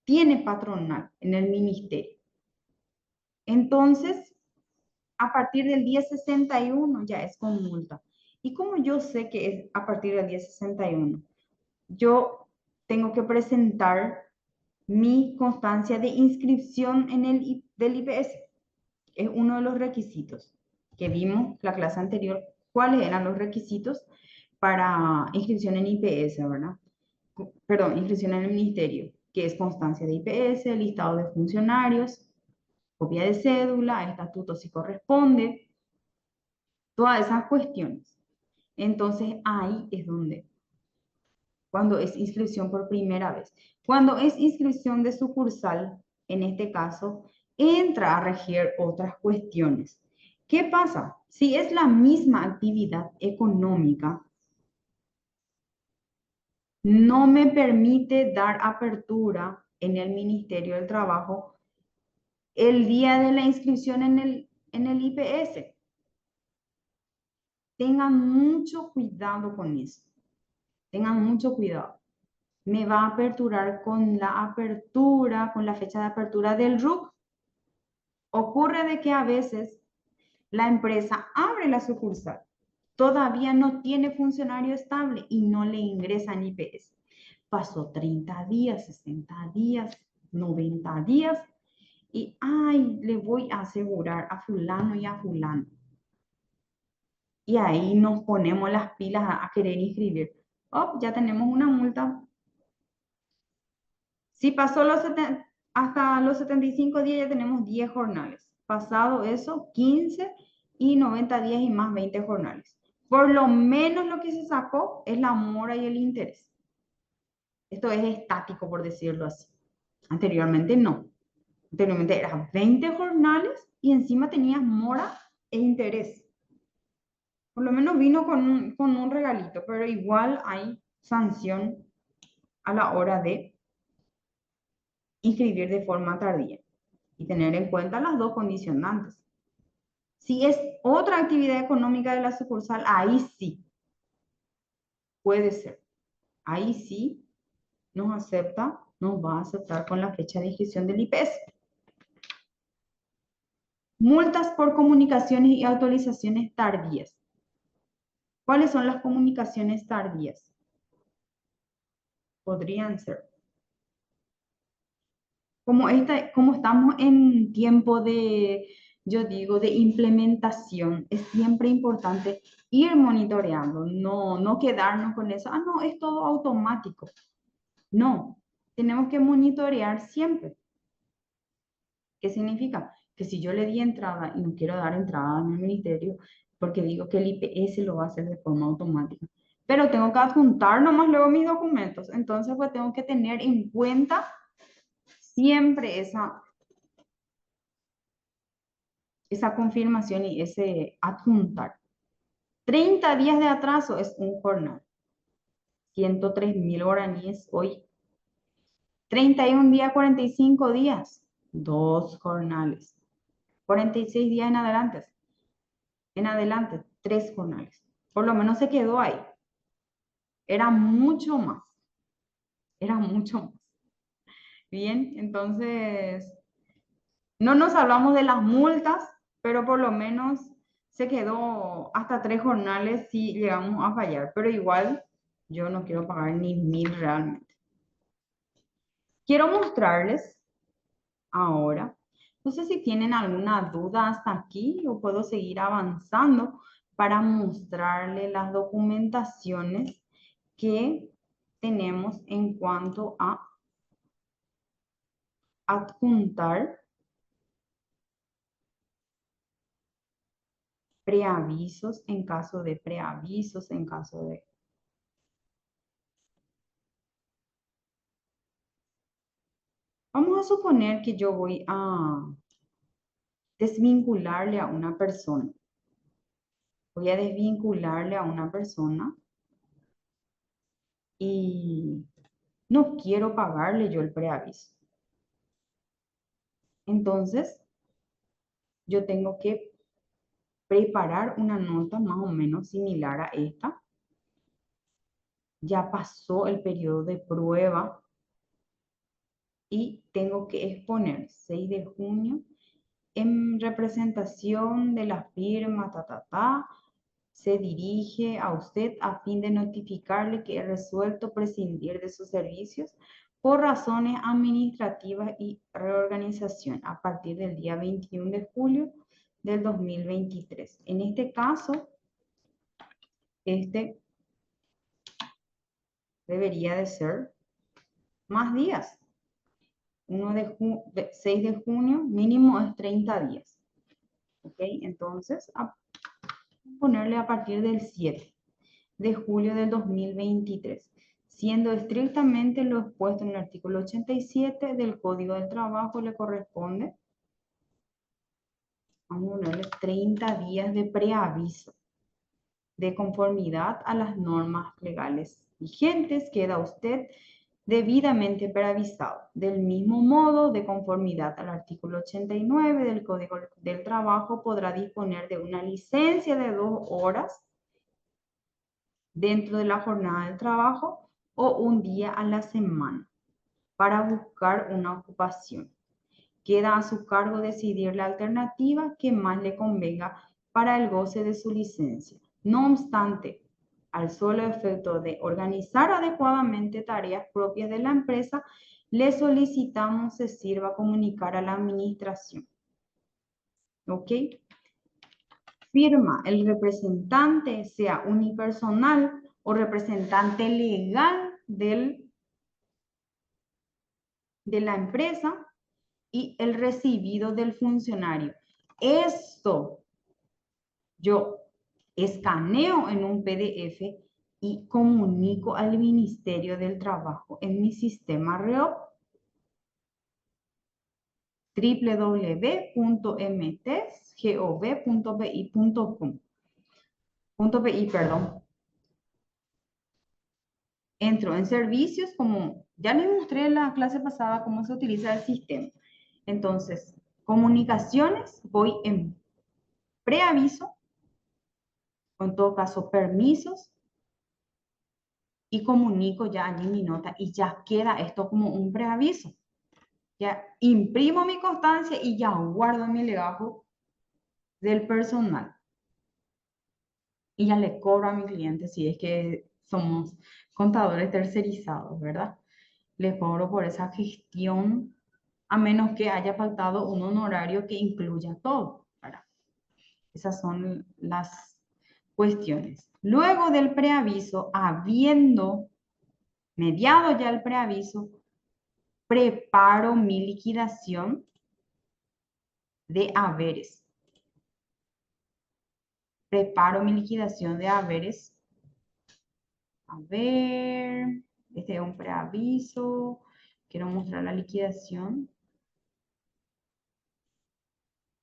tiene patronal en el ministerio. Entonces, a partir del día 61 ya es con multa. ¿Y como yo sé que es a partir del día 61? Yo tengo que presentar mi constancia de inscripción en del IPS. Es uno de los requisitos que vimos la clase anterior. ¿Cuáles eran los requisitos para inscripción en IPS, verdad? Perdón, inscripción en el ministerio, que es constancia de IPS, listado de funcionarios, copia de cédula, estatuto si corresponde, todas esas cuestiones. Entonces ahí es donde, cuando es inscripción por primera vez. Cuando es inscripción de sucursal, en este caso, entra a regir otras cuestiones. ¿Qué pasa? Si es la misma actividad económica, no me permite dar apertura en el Ministerio del Trabajo el día de la inscripción en el IPS. Tengan mucho cuidado con eso. Tengan mucho cuidado. Me va a aperturar con la apertura, con la fecha de apertura del RUC. Ocurre de que a veces la empresa abre la sucursal, todavía no tiene funcionario estable y no le ingresan IPS. Pasó 30 días, 60 días, 90 días y, ay, le voy a asegurar a fulano y a fulano. Y ahí nos ponemos las pilas a querer inscribir. Oh, ya tenemos una multa. Si pasó hasta los 75 días, ya tenemos 10 jornales. Pasado eso, 15 y 90 días y más 20 jornales. Por lo menos lo que se sacó es la mora y el interés. Esto es estático, por decirlo así. Anteriormente no. Anteriormente eran 20 jornales y encima tenías mora e interés. Por lo menos vino con un regalito, pero igual hay sanción a la hora de inscribir de forma tardía y tener en cuenta las dos condicionantes. Si es otra actividad económica de la sucursal, ahí sí puede ser. Ahí sí nos acepta, nos va a aceptar con la fecha de inscripción del IPS. Multas por comunicaciones y autorizaciones tardías. ¿Cuáles son las comunicaciones tardías? Podrían ser como estamos en tiempo de, yo digo, de implementación, es siempre importante ir monitoreando, no quedarnos con eso, no, es todo automático. No, tenemos que monitorear siempre. ¿Qué significa? Que si yo le di entrada y no quiero dar entrada en el ministerio, porque digo que el IPS lo va a hacer de forma automática, pero tengo que adjuntar nomás luego mis documentos, entonces pues tengo que tener en cuenta siempre esa confirmación y ese adjuntar. 30 días de atraso es un jornal. 103.000 guaraníes hoy. 31 días, 45 días. Dos jornales. 46 días en adelante, tres jornales. Por lo menos se quedó ahí. Era mucho más. Era mucho más. Bien, entonces no nos hablamos de las multas, pero por lo menos se quedó hasta tres jornales si llegamos a fallar. Pero igual yo no quiero pagar ni 1.000 realmente. Quiero mostrarles ahora. No sé si tienen alguna duda hasta aquí o puedo seguir avanzando para mostrarles las documentaciones que tenemos en cuanto a adjuntar preavisos en caso de preavisos, en caso de... Vamos a suponer que yo voy a desvincularle a una persona. Voy a desvincularle a una persona y no quiero pagarle yo el preaviso. Entonces, yo tengo que preparar una nota más o menos similar a esta. Ya pasó el periodo de prueba y tengo que exponer 6 de junio en representación de la firma, se dirige a usted a fin de notificarle que he resuelto prescindir de sus servicios por razones administrativas y reorganización a partir del día 21 de julio del 2023. En este caso, este debería de ser más días. 6 de junio, mínimo es 30 días. ¿Ok? Entonces, a ponerle a partir del 7 de julio del 2023, siendo estrictamente lo expuesto en el artículo 87 del Código del Trabajo, le corresponde, vamos a ponerle 30 días de preaviso de conformidad a las normas legales vigentes. Queda usted debidamente preavisado. Del mismo modo, de conformidad al artículo 89 del Código del Trabajo, podrá disponer de una licencia de 2 horas dentro de la jornada de trabajo o un día a la semana para buscar una ocupación. Queda a su cargo decidir la alternativa que más le convenga para el goce de su licencia. No obstante, al solo efecto de organizar adecuadamente tareas propias de la empresa, le solicitamos se sirva a comunicar a la administración. ¿Ok? Firma el representante, sea unipersonal o representante legal de la empresa y el recibido del funcionario. Esto yo escaneo en un PDF y comunico al Ministerio del Trabajo en mi sistema REOP www.mtesgov.pi, perdón. Entro en servicios, como ya les mostré en la clase pasada cómo se utiliza el sistema. Entonces, comunicaciones, voy en preaviso, o en todo caso permisos, y comunico ya allí mi nota y ya queda esto como un preaviso. Ya imprimo mi constancia y ya guardo mi legajo del personal. Y ya le cobro a mi cliente si es que somos contadores tercerizados, ¿verdad? Le cobro por esa gestión a menos que haya faltado un honorario que incluya todo. ¿Verdad? Esas son las cuestiones. Luego del preaviso, habiendo mediado ya el preaviso, preparo mi liquidación de haberes. Preparo mi liquidación de haberes. A ver, este es un preaviso. Quiero mostrar la liquidación.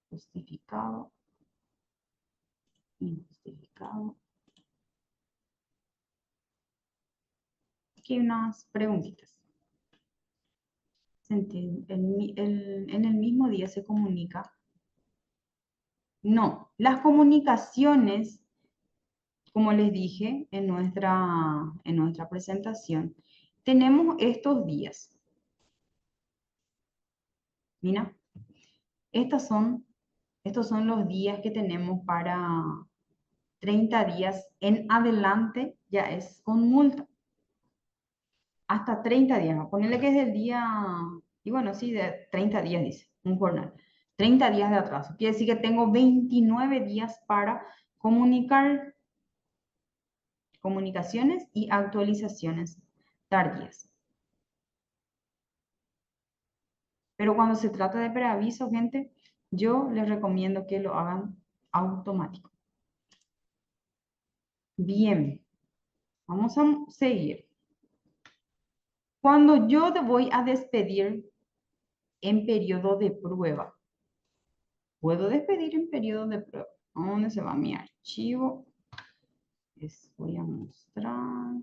Justificado. Injustificado. Aquí hay unas preguntitas. En el mismo día se comunica. No, las comunicaciones, como les dije en nuestra presentación, tenemos estos días. Mira, estos son los días que tenemos para 30 días en adelante, ya es con multa. Hasta 30 días, ponerle que es del día, y bueno, sí, de 30 días dice, un jornal. 30 días de atraso. Quiere decir que tengo 29 días para comunicaciones y actualizaciones tardías. Pero cuando se trata de preaviso, gente, yo les recomiendo que lo hagan automático. Bien, vamos a seguir. Cuando yo te voy a despedir en periodo de prueba, puedo despedir en periodo de prueba. ¿A dónde se va mi archivo? Les voy a mostrar.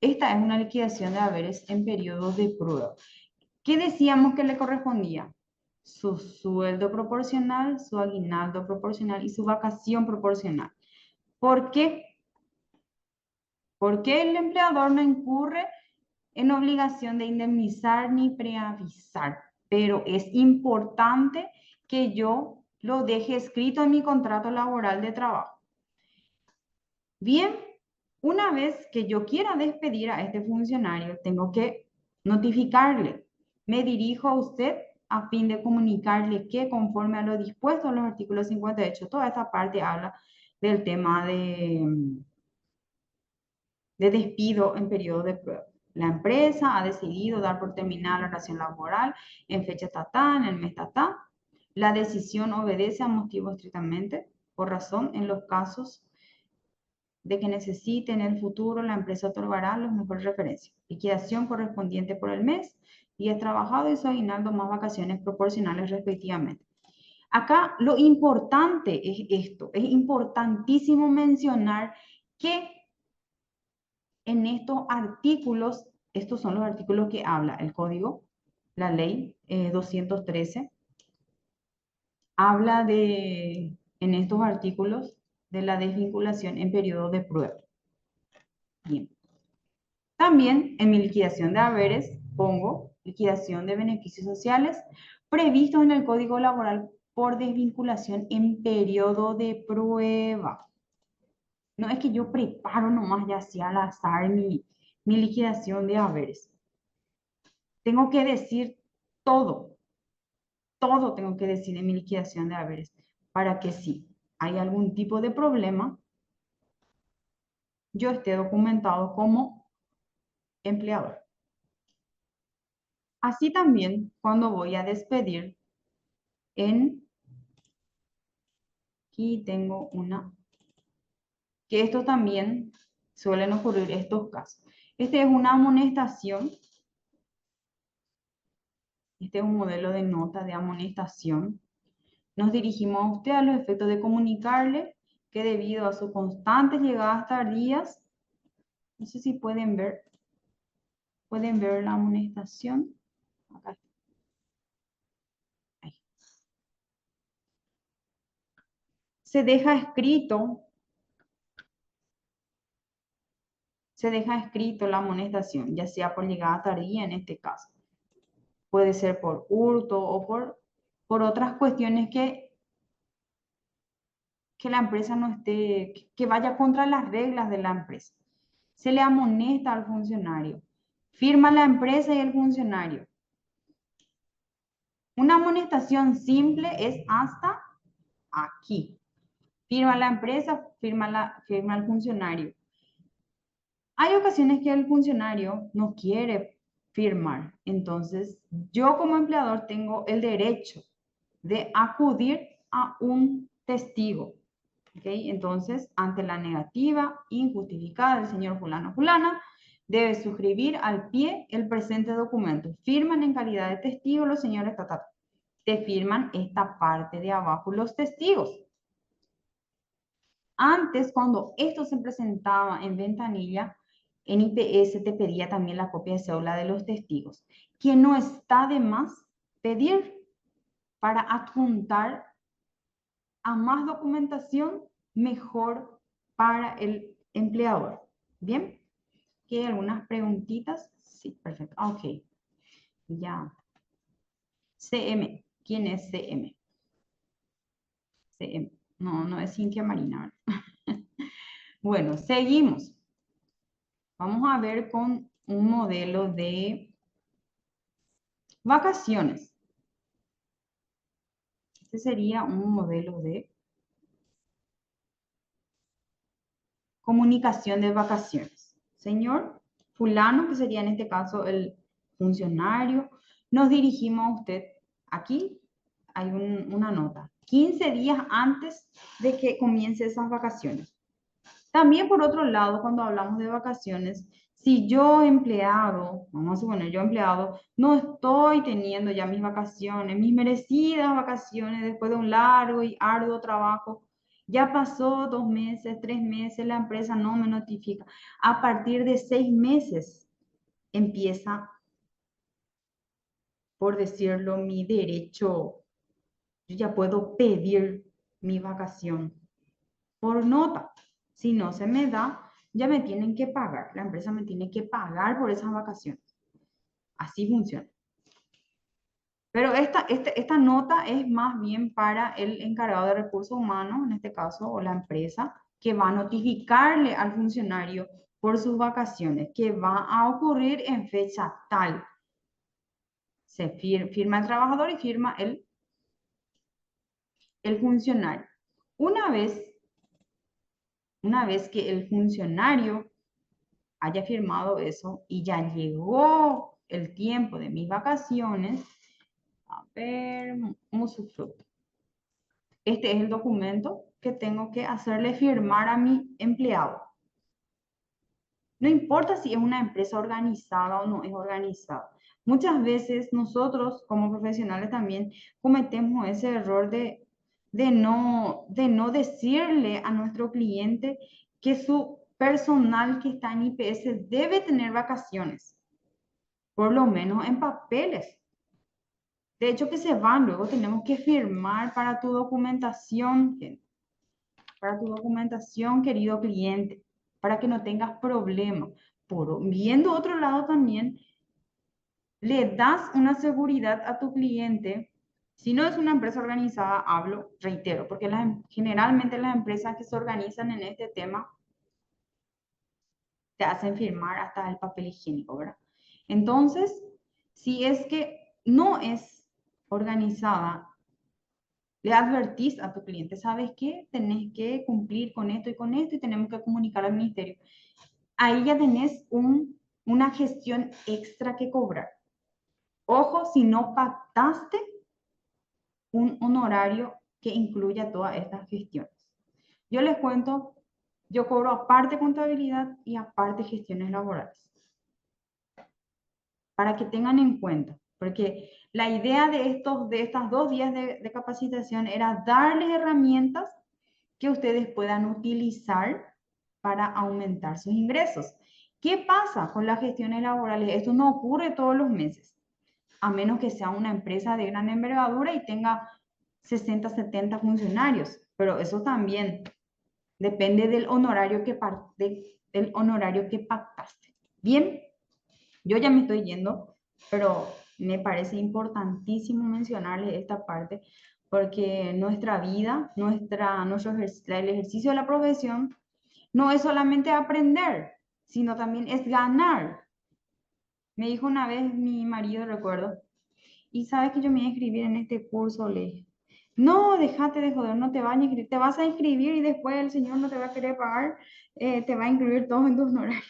Esta es una liquidación de haberes en periodo de prueba. ¿Qué decíamos que le correspondía? Su sueldo proporcional, su aguinaldo proporcional y su vacación proporcional. ¿Por qué? Porque el empleador no incurre en obligación de indemnizar ni preavisar, pero es importante que yo lo deje escrito en mi contrato laboral de trabajo. Bien, una vez que yo quiera despedir a este funcionario, tengo que notificarle. Me dirijo a usted a fin de comunicarle que conforme a lo dispuesto en los artículos 58, toda esta parte habla del tema de despido en periodo de prueba. La empresa ha decidido dar por terminada la relación laboral en fecha tatá, en el mes tatá. La decisión obedece a motivos estrictamente por razón en los casos de que necesite en el futuro, la empresa otorgará las mejores referencias. Liquidación correspondiente por el mes, días trabajados y su aguinaldo más vacaciones proporcionales respectivamente. Acá lo importante es esto, es importantísimo mencionar que en estos artículos, estos son los artículos que habla el código, la ley 213, habla en estos artículos de la desvinculación en periodo de prueba. Bien. También en mi liquidación de haberes pongo liquidación de beneficios sociales previstos en el Código Laboral por desvinculación en periodo de prueba. No es que yo preparo nomás ya sea al azar mi liquidación de haberes. Tengo que decir todo, todo tengo que decir en mi liquidación de haberes para que si hay algún tipo de problema, yo esté documentado como empleador. Así también cuando voy a despedir aquí tengo una, que esto también suelen ocurrir estos casos. Este es una amonestación. Este es un modelo de nota de amonestación. Nos dirigimos a usted a los efectos de comunicarle que debido a sus constantes llegadas tardías, no sé si pueden ver la amonestación. Acá. Ahí. Se deja escrito la amonestación, ya sea por llegada tardía en este caso. puede ser por hurto o por otras cuestiones que la empresa no esté, que vaya contra las reglas de la empresa. Se le amonesta al funcionario. Firma la empresa y el funcionario. Una amonestación simple es hasta aquí. Firma la empresa, firma el funcionario. Hay ocasiones que el funcionario no quiere firmar. Entonces, yo como empleador tengo el derecho de acudir a un testigo. ¿Okay? Entonces, ante la negativa injustificada del señor fulano fulana, debe suscribir al pie el presente documento. Firman en calidad de testigo los señores te firman esta parte de abajo los testigos. Antes, cuando esto se presentaba en ventanilla, en IPS te pedía también la copia de cédula de los testigos, que no está de más pedir para adjuntar a más documentación, mejor para el empleador. ¿Bien? ¿Hay algunas preguntitas? Sí, perfecto. Ok, ya. CM. ¿Quién es CM? CM. No, no es Cintia Marina. Bueno, seguimos. Vamos a ver con un modelo de vacaciones. Este sería un modelo de comunicación de vacaciones. Señor fulano, que sería en este caso el funcionario, nos dirigimos a usted. Aquí hay una nota. 15 días antes de que comience esas vacaciones. También por otro lado, cuando hablamos de vacaciones, si yo empleado, vamos a suponer yo empleado, no estoy teniendo ya mis vacaciones, mis merecidas vacaciones después de un largo y arduo trabajo, ya pasó 2 meses, 3 meses, la empresa no me notifica. A partir de 6 meses empieza, por decirlo, mi derecho. Yo ya puedo pedir mi vacación por nota. Si no se me da, ya me tienen que pagar. La empresa me tiene que pagar por esas vacaciones. Así funciona. Pero esta nota es más bien para el encargado de recursos humanos, en este caso, o la empresa, que va a notificarle al funcionario por sus vacaciones, que va a ocurrir en fecha tal. Se firma el trabajador y firma el funcionario. Una vez que el funcionario haya firmado eso y ya llegó el tiempo de mis vacaciones, a ver, usufructo. Este es el documento que tengo que hacerle firmar a mi empleado. No importa si es una empresa organizada o no es organizada. Muchas veces nosotros como profesionales también cometemos ese error de no decirle a nuestro cliente que su personal que está en IPS debe tener vacaciones, por lo menos en papeles. De hecho, que se van, luego tenemos que firmar para tu documentación, para tu documentación, querido cliente, para que no tengas problemas. Viendo otro lado también, le das una seguridad a tu cliente. Si no es una empresa organizada, hablo, reitero, porque generalmente las empresas que se organizan en este tema te hacen firmar hasta el papel higiénico, ¿verdad? Entonces, si es que no es organizada, le advertís a tu cliente, ¿sabes qué? Tenés que cumplir con esto y tenemos que comunicar al ministerio. Ahí ya tenés una gestión extra que cobrar. Ojo, si no pactaste un honorario que incluya todas estas gestiones. Yo les cuento, yo cobro aparte contabilidad y aparte gestiones laborales. Para que tengan en cuenta, porque la idea de estas 2 días de capacitación era darles herramientas que ustedes puedan utilizar para aumentar sus ingresos. ¿Qué pasa con las gestiones laborales? Esto no ocurre todos los meses, a menos que sea una empresa de gran envergadura y tenga 60, 70 funcionarios, pero eso también depende del honorario que pactaste. Bien, yo ya me estoy yendo, pero me parece importantísimo mencionarles esta parte porque nuestra vida, el ejercicio de la profesión no es solamente aprender, sino también es ganar. Me dijo una vez mi marido, recuerdo, y sabes que yo me voy a inscribir en este curso, le dije. No, déjate de joder, no te vas a inscribir, te vas a inscribir y después el señor no te va a querer pagar, te va a incluir todo en tus honorarios.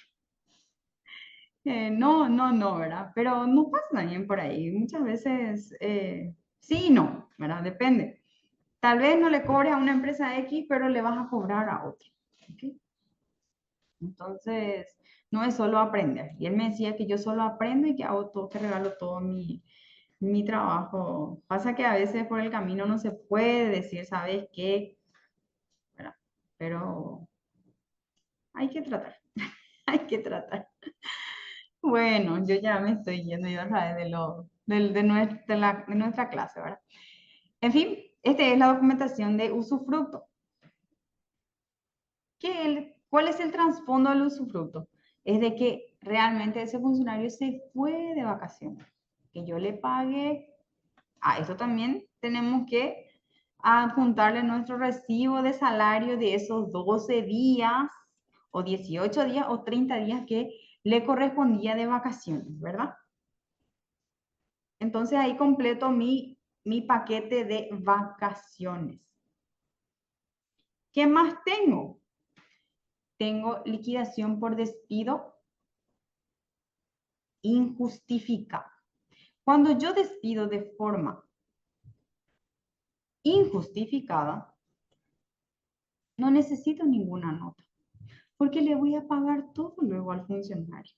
No, ¿verdad? Pero no pasa bien por ahí. Muchas veces sí y no, ¿verdad? Depende. Tal vez no le cobres a una empresa X, pero le vas a cobrar a otra. ¿Ok? Entonces, no es solo aprender. Y él me decía que yo solo aprendo y que hago todo, que regalo todo mi trabajo. Pasa que a veces por el camino no se puede decir, ¿sabes qué? ¿Verdad? Pero hay que tratar, hay que tratar. Bueno, yo ya me estoy yendo yo otra vez de nuestra clase, ¿verdad? En fin, esta es la documentación de usufructo. ¿Cuál es el trasfondo del usufructo? Es de que realmente ese funcionario se fue de vacaciones, que yo le pague. Eso también tenemos que adjuntarle nuestro recibo de salario de esos 12 días o 18 días o 30 días que le correspondía de vacaciones, ¿verdad? Entonces ahí completo mi paquete de vacaciones. ¿Qué más tengo? Tengo liquidación por despido injustificada. Cuando yo despido de forma injustificada, no necesito ninguna nota, porque le voy a pagar todo luego al funcionario.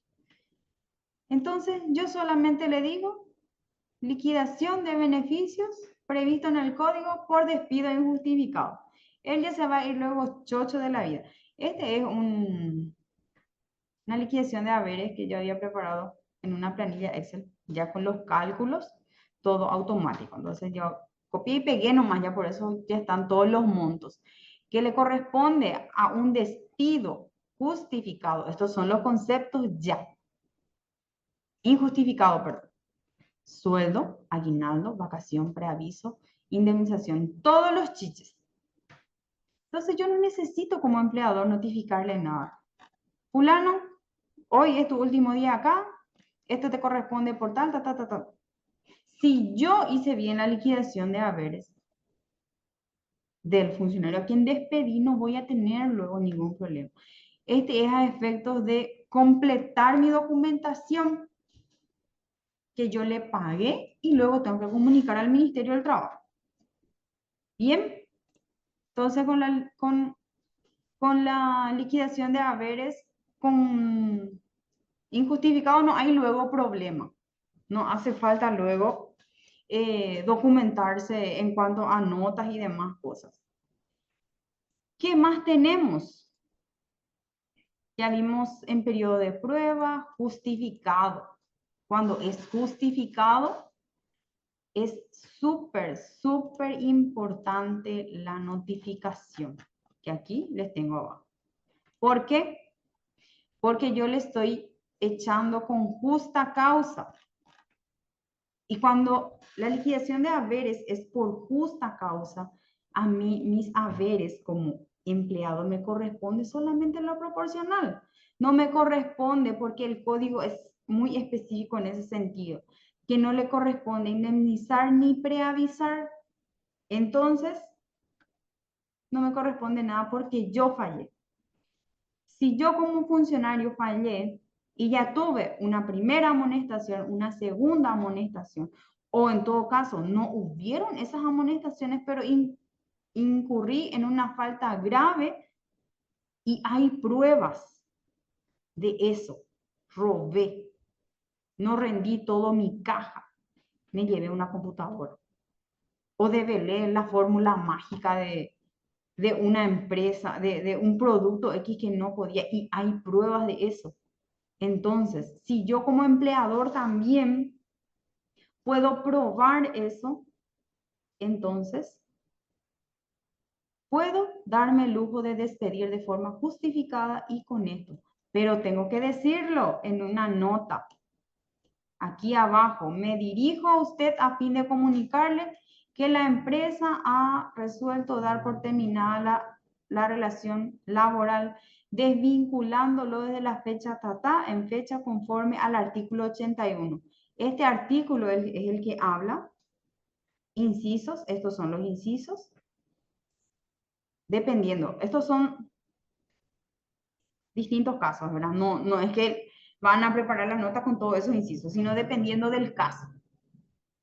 Entonces, yo solamente le digo liquidación de beneficios previsto en el código por despido injustificado. Él ya se va a ir luego chocho de la vida. Este es una liquidación de haberes que yo había preparado en una planilla Excel, ya con los cálculos, todo automático. Entonces yo copié y pegué nomás, ya por eso ya están todos los montos que le corresponde a un despido justificado. Estos son los conceptos ya. Injustificado, perdón. Sueldo, aguinaldo, vacación, preaviso, indemnización, todos los chiches. Entonces yo no necesito como empleador notificarle nada. Fulano, hoy es tu último día acá, esto te corresponde por tal, tal, tal, tal, tal. Si yo hice bien la liquidación de haberes del funcionario a quien despedí, no voy a tener luego ningún problema. Este es a efectos de completar mi documentación que yo le pagué y luego tengo que comunicar al Ministerio del Trabajo. Bien, entonces con la liquidación de haberes con injustificado no hay luego problema. No hace falta luego documentarse en cuanto a notas y demás cosas. ¿Qué más tenemos? Ya vimos en periodo de prueba, justificado. Cuando es justificado, es súper importante la notificación, que aquí les tengo abajo. ¿Por qué? Porque yo le estoy echando con justa causa. Y cuando la liquidación de haberes es por justa causa, a mí mis haberes como empleado me corresponde solamente lo proporcional. No me corresponde porque el código es muy específico en ese sentido, que no le corresponde indemnizar ni preavisar. Entonces, no me corresponde nada porque yo fallé. Si yo como funcionario fallé y ya tuve una primera amonestación, una segunda amonestación, o en todo caso no hubieron esas amonestaciones, pero incurrí en una falta grave y hay pruebas de eso, robé, no rendí todo mi caja, me llevé una computadora o develé la fórmula mágica de una empresa, de un producto X que no podía y hay pruebas de eso. Entonces, si yo como empleador también puedo probar eso, entonces puedo darme el lujo de despedir de forma justificada y con esto. Pero tengo que decirlo en una nota. aquí abajo, me dirijo a usted a fin de comunicarle que la empresa ha resuelto dar por terminada la relación laboral, desvinculándolo desde la fecha tata en fecha conforme al artículo 81. Este artículo es el que habla, incisos, estos son los incisos, dependiendo, estos son distintos casos, ¿verdad? No es que van a preparar las notas con todos esos incisos, sino dependiendo del caso.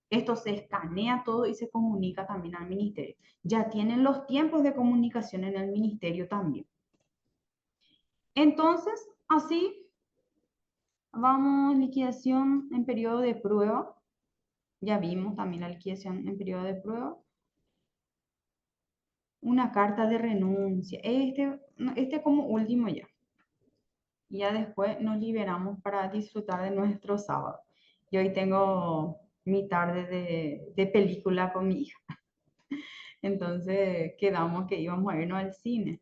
Esto se escanea todo y se comunica también al ministerio. Ya tienen los tiempos de comunicación en el ministerio también. Entonces, así vamos, liquidación en periodo de prueba. Ya vimos también la liquidación en periodo de prueba. Una carta de renuncia. Este como último ya. Y ya después nos liberamos para disfrutar de nuestro sábado. Y hoy tengo mi tarde de película con mi hija. Entonces quedamos que íbamos a irnos al cine.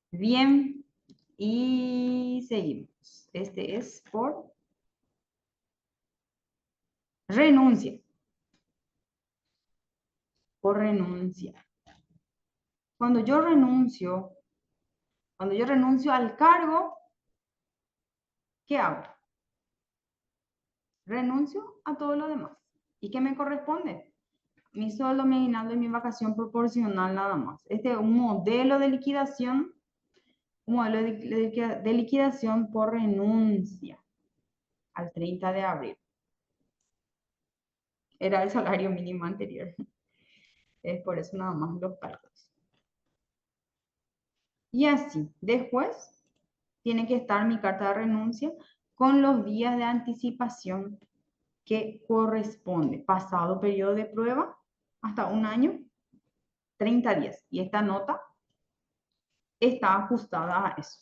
Bien, y seguimos. Este es por renuncia. Por renuncia. Cuando yo renuncio al cargo, ¿qué hago? Renuncio a todo lo demás. ¿Y qué me corresponde? Mi sueldo, mi aguinaldo y mi vacación proporcional nada más. Este es un modelo de liquidación, de liquidación por renuncia al 30 de abril. Era el salario mínimo anterior. Es por eso nada más los cálculos. Y así, después tiene que estar mi carta de renuncia con los días de anticipación que corresponde. Pasado periodo de prueba, hasta un año, 30 días. Y esta nota está ajustada a eso.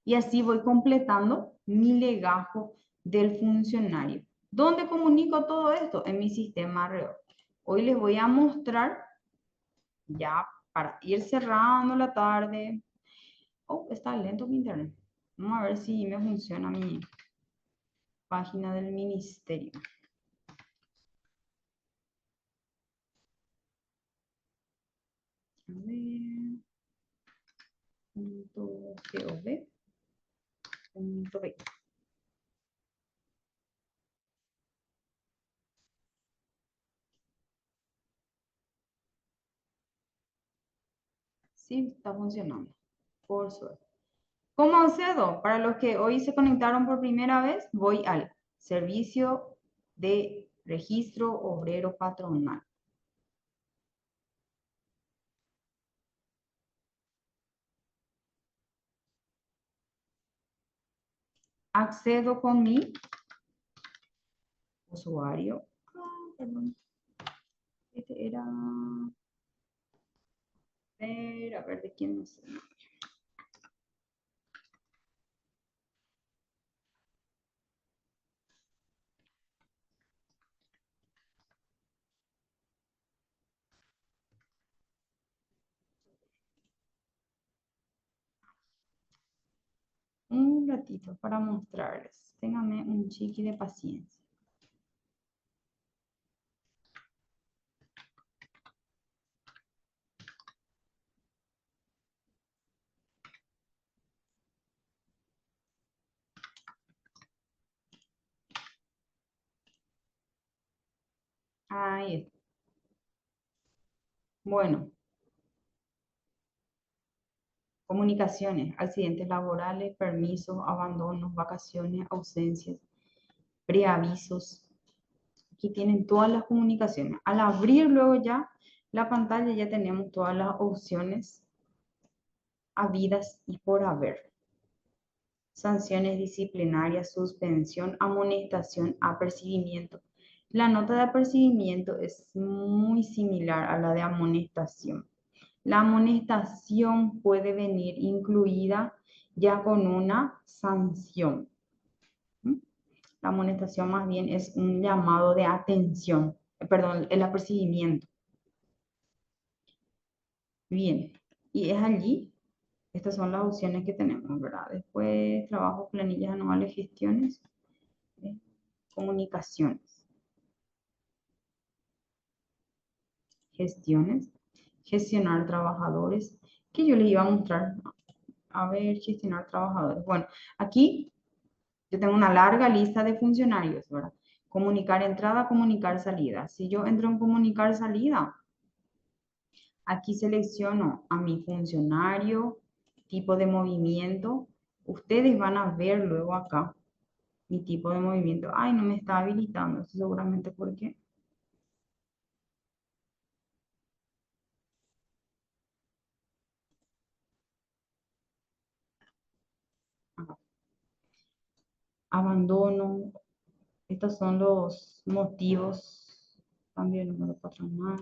Y así voy completando mi legajo del funcionario. ¿Dónde comunico todo esto? En mi sistema REO. Hoy les voy a mostrar, ya para ir cerrando la tarde. Oh, está lento mi internet. Vamos a ver si me funciona mi página del ministerio. A ver. .gov. .b. Sí, está funcionando. Por suerte. ¿Cómo accedo? Para los que hoy se conectaron por primera vez, voy al servicio de registro obrero patronal. Accedo con mi usuario. Perdón. Este era... A ver, ¿de quién no sé? Un ratito para mostrarles. Ténganme un chiqui de paciencia. Ahí está. Bueno, comunicaciones, accidentes laborales, permisos, abandonos, vacaciones, ausencias, preavisos. Aquí tienen todas las comunicaciones. Al abrir luego ya la pantalla ya tenemos todas las opciones habidas y por haber. Sanciones disciplinarias, suspensión, amonestación, apercibimiento. La nota de apercibimiento es muy similar a la de amonestación. La amonestación puede venir incluida ya con una sanción. La amonestación más bien es un llamado de atención, perdón, el apercibimiento. Bien, y es allí, estas son las opciones que tenemos, ¿verdad? Después, trabajo, planillas anuales, gestiones, ¿eh? comunicaciones. Gestiones, gestionar trabajadores, que yo les iba a mostrar. A ver, gestionar trabajadores. Bueno, aquí yo tengo una larga lista de funcionarios, ¿verdad? Comunicar entrada, comunicar salida. Si yo entro en comunicar salida, aquí selecciono a mi funcionario, tipo de movimiento. Ustedes van a ver luego acá mi tipo de movimiento. Ay, no me está habilitando, eso seguramente porque... Ajá. Abandono. Estos son los motivos. Cambio de número patronal.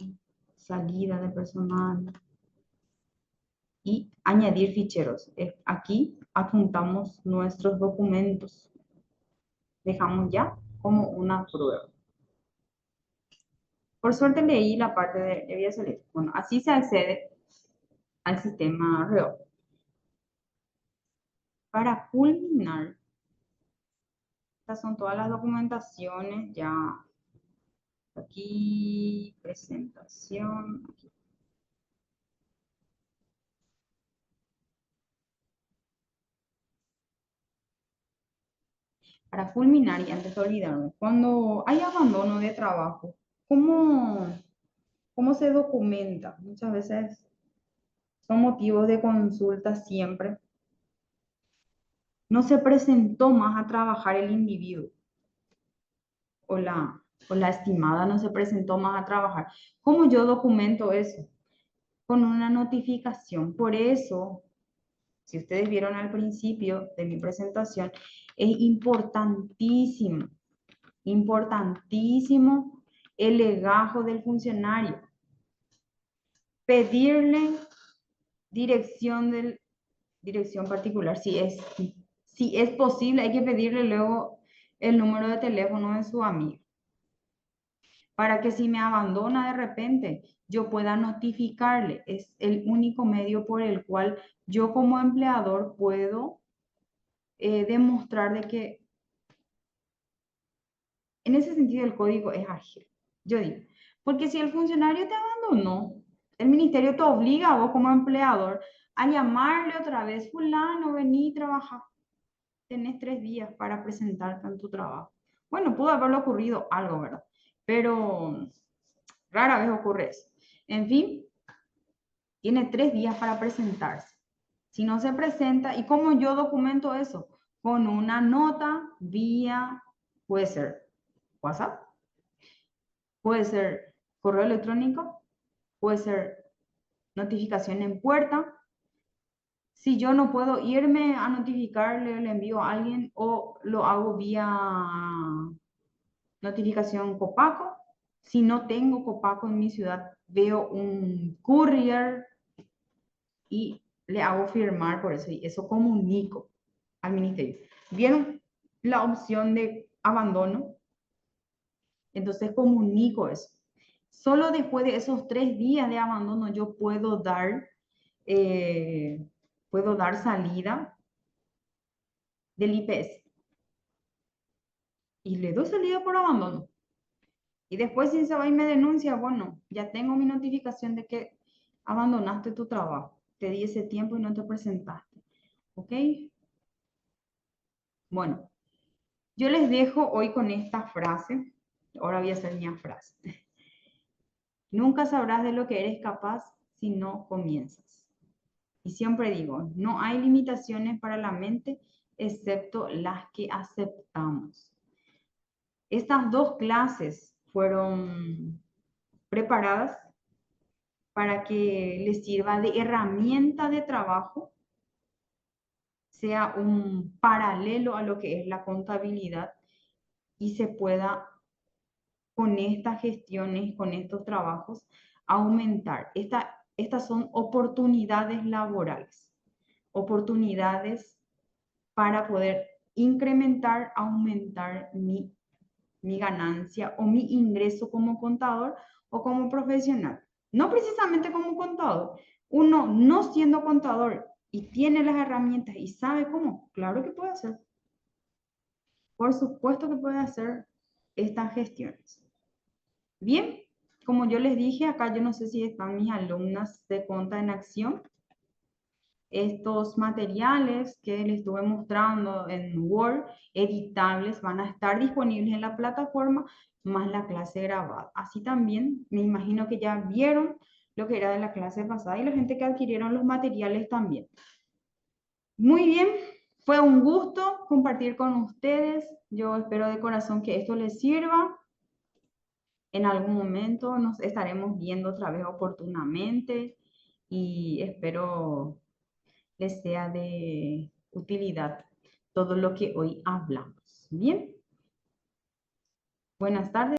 Salida de personal. Y añadir ficheros. Aquí adjuntamos nuestros documentos. Dejamos ya como una prueba. Por suerte leí la parte de vía salir. Bueno, así se accede al sistema REO. Para culminar, estas son todas las documentaciones ya. Aquí, presentación. Aquí. Para culminar y antes de olvidarme, cuando hay abandono de trabajo, ¿cómo se documenta? Muchas veces son motivos de consulta siempre. No se presentó más a trabajar el individuo o la estimada no se presentó más a trabajar. ¿Cómo yo documento eso? Con una notificación. Por eso, si ustedes vieron al principio de mi presentación, es importantísimo, importantísimo el legajo del funcionario. Pedirle dirección particular, si es posible, hay que pedirle luego el número de teléfono de su amigo, para que si me abandona de repente, yo pueda notificarle. Es el único medio por el cual yo como empleador puedo demostrar de que en ese sentido el código es ágil. Yo digo, porque si el funcionario te abandonó, el ministerio te obliga a vos como empleador a llamarle otra vez, fulano, vení, trabaja. Tenés 3 días para presentarte en tu trabajo. Bueno, pudo haberle ocurrido algo, ¿verdad? Pero rara vez ocurre eso. En fin, tiene 3 días para presentarse. Si no se presenta, ¿y cómo yo documento eso? Con una nota vía, puede ser WhatsApp, puede ser correo electrónico, puede ser notificación en puerta. Si yo no puedo irme a notificarle, le envío a alguien o lo hago vía notificación Copaco. Si no tengo Copaco en mi ciudad, veo un courier y le hago firmar por eso y eso comunico al ministerio. ¿Vieron la opción de abandono? Entonces comunico eso. Solo después de esos 3 días de abandono yo puedo dar salida del IPS. Y le doy salida por abandono. Y después si se va y me denuncia, bueno, ya tengo mi notificación de que abandonaste tu trabajo. Te di ese tiempo y no te presentaste. ¿Ok? Bueno, yo les dejo hoy con esta frase. Ahora voy a hacer mi frase. Nunca sabrás de lo que eres capaz si no comienzas. Y siempre digo, no hay limitaciones para la mente excepto las que aceptamos. Estas 2 clases fueron preparadas para que les sirva de herramienta de trabajo, sea un paralelo a lo que es la contabilidad y se pueda con estas gestiones, con estos trabajos, aumentar. Estas son oportunidades laborales, oportunidades para poder incrementar, aumentar mi ganancia o mi ingreso como contador o como profesional. No precisamente como contador. Uno no siendo contador y tiene las herramientas y sabe cómo, claro que puede hacer. Por supuesto que puede hacer. estas gestiones. Bien, como yo les dije, acá yo no sé si están mis alumnas de Conta en Acción. Estos materiales que les estuve mostrando en Word, editables, van a estar disponibles en la plataforma, más la clase grabada. Así también, me imagino que ya vieron lo que era de la clase pasada y la gente que adquirieron los materiales también. Muy bien, fue un gusto compartir con ustedes. Yo espero de corazón que esto les sirva. En algún momento nos estaremos viendo otra vez oportunamente y espero les sea de utilidad todo lo que hoy hablamos. Bien, buenas tardes.